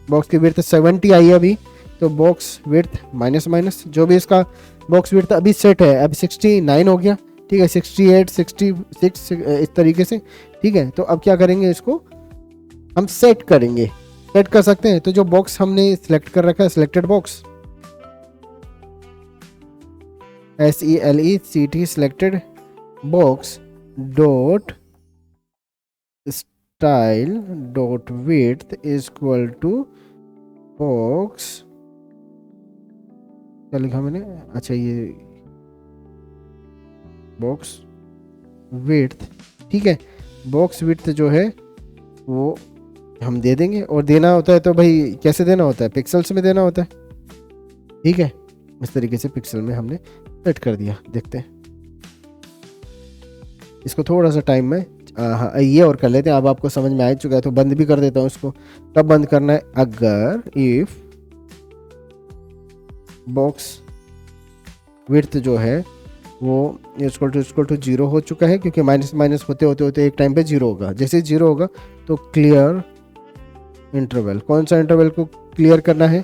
बॉक्स की विड्थ 70 आई है अभी, तो बॉक्स विड्थ माइनस माइनस, जो भी इसका बॉक्स विड्थ अभी सेट है, अभी 69 हो गया। ठीक है, 68 66 इस तरीके से। ठीक है, तो अब क्या करेंगे, इसको हम सेट करेंगे, सेट कर सकते हैं। तो जो बॉक्स हमने सिलेक्ट कर रखा है, selected box, SELECT selected box dot style dot width is equal to box, क्या लिखा मैंने, अच्छा ये बॉक्स विड्थ। ठीक है, बॉक्स विड्थ जो है वो हम दे देंगे, और देना होता है तो भाई कैसे देना होता है, पिक्सल्स में देना होता है। ठीक है, इस तरीके से पिक्सल में हमने सेट कर दिया। देखते हैं इसको, थोड़ा सा टाइम में हाँ ये और कर लेते हैं। अब आपको समझ में आ चुका है, तो बंद भी कर देता हूँ इसको। कब बंद करना है, अगर इफ बॉक्स विड्थ जो है वो इक्वल टू 0 हो चुका है, क्योंकि माइनस माइनस होते होते होते एक टाइम पे 0 होगा। जैसे 0 होगा तो क्लियर इंटरवल, कौन सा इंटरवल को क्लियर करना है,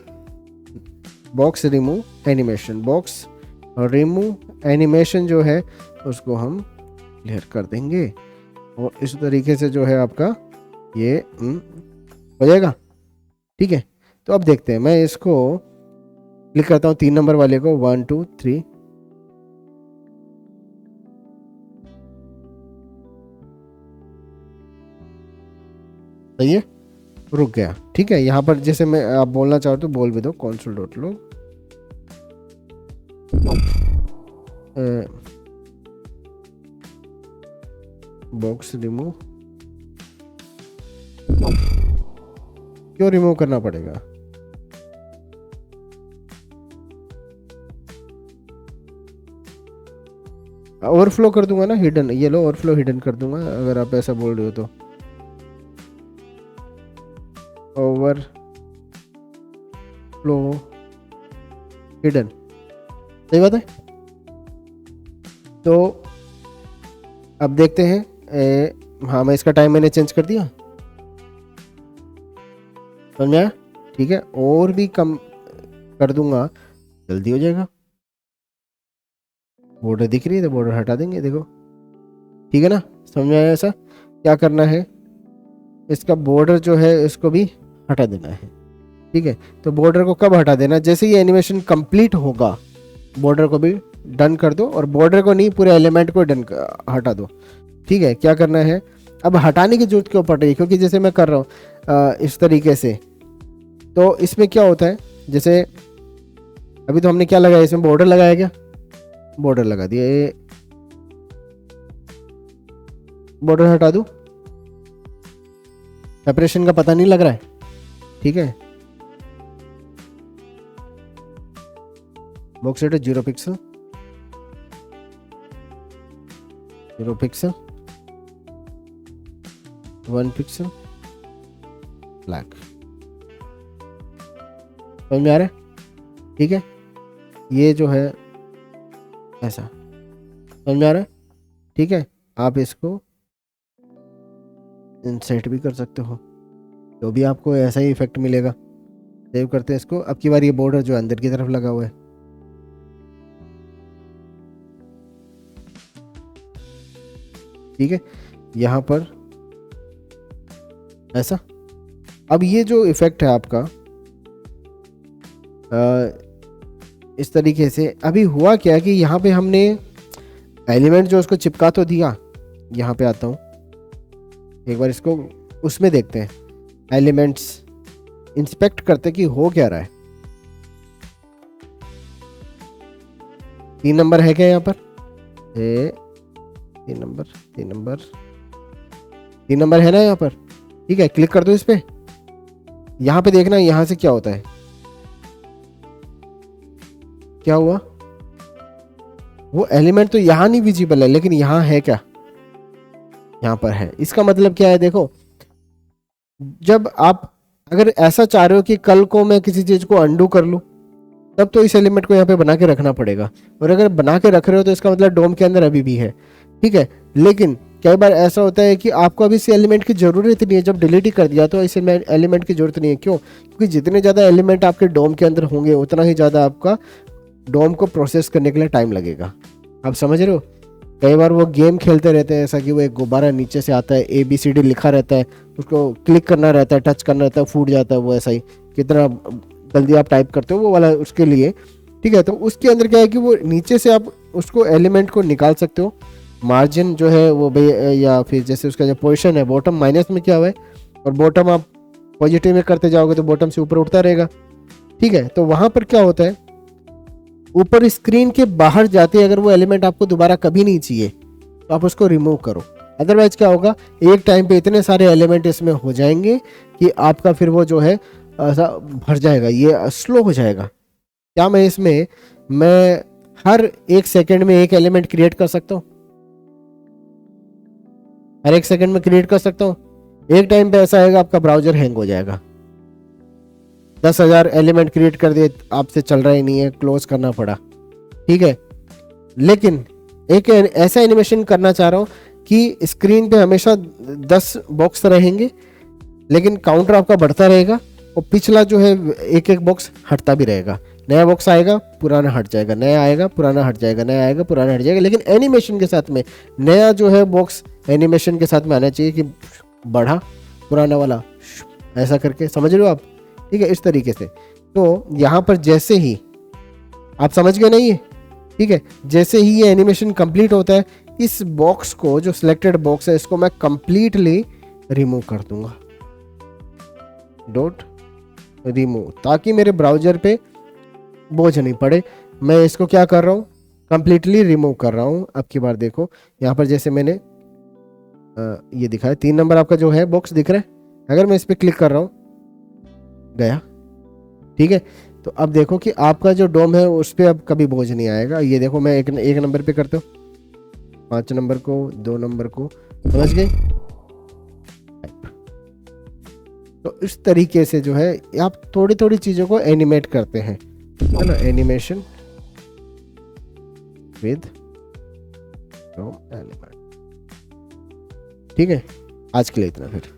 box remove animation, box remove animation जो है उसको हम क्लियर कर देंगे, और इस तरीके से जो है आपका ये हो जाएगा। ठीक है, तो अब देखते हैं, मैं इसको क्लिक करता हूँ 3 नंबर वाले को, 1 2 3, सही है। रुक गया। ठीक है, यहाँ पर जैसे मैं आप बोलना चाहो तो बोल भी दो, console डॉट लो बॉक्स रिमूव। क्यों रिमूव करना पड़ेगा? ओवरफ्लो कर दूंगा ना, हिडन, ये लो ओवरफ्लो हिडन कर दूंगा अगर आप ऐसा बोल रहे हो तो। ओवरफ्लो हिडन, सही बात है। तो अब देखते हैं, हाँ मैं इसका टाइम मैंने चेंज कर दिया, समझा? ठीक है, और भी कम कर दूंगा, जल्दी हो जाएगा। बॉर्डर दिख रही है तो बॉर्डर हटा देंगे, देखो, ठीक है ना? समझ में आया? ऐसा क्या करना है, इसका बॉर्डर जो है इसको भी हटा देना है। ठीक है, तो बॉर्डर को कब हटा देना? जैसे ये एनिमेशन कंप्लीट होगा, बॉर्डर को भी डन कर दो, और बॉर्डर को नहीं, पूरे एलिमेंट को हटा दो। ठीक है, क्या करना है, अब हटाने की जरूरत क्यों पड़ रही है? क्योंकि जैसे मैं कर रहा हूँ इस तरीके से, तो इसमें क्या होता है, जैसे अभी तो हमने क्या लगाया, इसमें बॉर्डर लगाया, क्या बॉर्डर लगा दिया, ये बॉर्डर हटा दूं, सेपरेशन का पता नहीं लग रहा है। ठीक है, box rate 0 pixel, 0 pixel, 1 pixel, black. समझ में आ रहा है? ठीक है, ये जो है ऐसा, समझ में आ रहा है? ठीक है, आप इसको इंसर्ट भी कर सकते हो, तो भी आपको ऐसा ही इफेक्ट मिलेगा। सेव करते हैं इसको। अब की बार ये बॉर्डर जो अंदर की तरफ लगा हुआ है, ठीक है, यहाँ पर ऐसा। अब ये जो इफेक्ट है आपका इस तरीके से, अभी हुआ क्या कि यहाँ पे हमने एलिमेंट जो उसको चिपका तो दिया, यहाँ पे आता हूँ एक बार, इसको उसमें देखते हैं, एलिमेंट्स इंस्पेक्ट करते कि हो क्या रहा है। 3 नंबर है क्या यहाँ पर? 3 नंबर, 3 नंबर, 3 नंबर है ना यहाँ पर? ठीक है, क्लिक कर दो इस पे। यहाँ पे देखना यहाँ से क्या होता है, क्या हुआ, वो एलिमेंट तो यहाँ नहीं विजिबल है, लेकिन यहाँ है क्या, यहाँ पर है। इसका मतलब क्या है, देखो, जब आप अगर ऐसा चाह रहे हो कि कल को मैं किसी चीज को अंडू कर लूं, तब तो इस एलिमेंट को यहाँ पे बना के रखना पड़ेगा, और अगर बना के रख रहे हो तो इसका मतलब डोम के अंदर अभी भी है। ठीक है, लेकिन कई बार ऐसा होता है कि आपको अभी इस एलिमेंट की जरूरत नहीं है, जब डिलीट ही कर दिया तो इस एलिमेंट की जरूरत नहीं है। क्यों? क्योंकि जितने ज़्यादा एलिमेंट आपके डोम के अंदर होंगे, उतना ही ज़्यादा आपका डोम को प्रोसेस करने के लिए टाइम लगेगा। आप समझ रहे हो? कई बार वो गेम खेलते रहते हैं ऐसा कि वो एक गुब्बारा नीचे से आता है, ABCD लिखा रहता है, उसको क्लिक करना रहता है, टच करना रहता है, फूट जाता है वो, ऐसा ही कितना जल्दी आप टाइप करते हो वो वाला उसके लिए। ठीक है, तो उसके अंदर क्या है कि वो नीचे से आप उसको एलिमेंट को निकाल सकते हो, मार्जिन जो है वो या फिर जैसे उसका जो पोजीशन है, बॉटम माइनस में क्या हुआ है, और बॉटम आप पॉजिटिव में करते जाओगे तो बॉटम से ऊपर उठता रहेगा। ठीक है, तो वहाँ पर क्या होता है, ऊपर स्क्रीन के बाहर जाते अगर वो एलिमेंट आपको दोबारा कभी नहीं चाहिए तो आप उसको रिमूव करो। अदरवाइज क्या होगा, एक टाइम पे इतने सारे एलिमेंट इसमें हो जाएंगे कि आपका फिर वो जो है ऐसा भर जाएगा, ये स्लो हो जाएगा। क्या मैं हर 1 सेकंड में एक एलिमेंट क्रिएट कर सकता हूँ? हर 1 सेकंड में क्रिएट कर सकता हूँ? एक टाइम पे ऐसा आएगा आपका ब्राउजर हैंग हो जाएगा। 10,000 एलिमेंट क्रिएट कर दिए, आपसे चल रहा ही नहीं है, क्लोज करना पड़ा। ठीक है, लेकिन एक ऐसा एनिमेशन करना चाह रहा हूँ कि स्क्रीन पे हमेशा 10 बॉक्स रहेंगे, लेकिन काउंटर आपका बढ़ता रहेगा, और पिछला जो है एक एक बॉक्स हटता भी रहेगा। नया बॉक्स आएगा, पुराना हट जाएगा, नया आएगा, पुराना हट जाएगा, नया आएगा, पुराना हट जाएगा, लेकिन एनिमेशन के साथ में नया जो है बॉक्स एनिमेशन के साथ में आना चाहिए कि बढ़ा, पुराना वाला ऐसा करके। समझ रहे हो आप? ठीक है, इस तरीके से। तो यहाँ पर जैसे ही आप समझ गए नहीं है? ठीक है, जैसे ही ये एनिमेशन कंप्लीट होता है, इस बॉक्स को, जो सिलेक्टेड बॉक्स है, इसको मैं कंप्लीटली रिमूव कर दूंगा। डॉट रिमूव, ताकि मेरे ब्राउज़र पे बोझ नहीं पड़े। मैं इसको क्या कर रहा हूँ, कंप्लीटली रिमूव कर रहा हूँ। अब की बार देखो यहाँ पर जैसे मैंने ये दिखा है 3 नंबर आपका जो है बॉक्स दिख रहा है, अगर मैं इस पर क्लिक कर रहा हूँ गया, ठीक है। तो अब देखो कि आपका जो डोम है उस पर अब कभी बोझ नहीं आएगा। ये देखो मैं एक नंबर पे करता हूँ, 5 नंबर को, 2 नंबर को, समझ गए। तो इस तरीके से जो है आप थोड़ी थोड़ी चीज़ों को एनिमेट करते हैं, है ना, एनिमेशन विद डोम एलिमेंट। ठीक है, आज के लिए इतना फिर।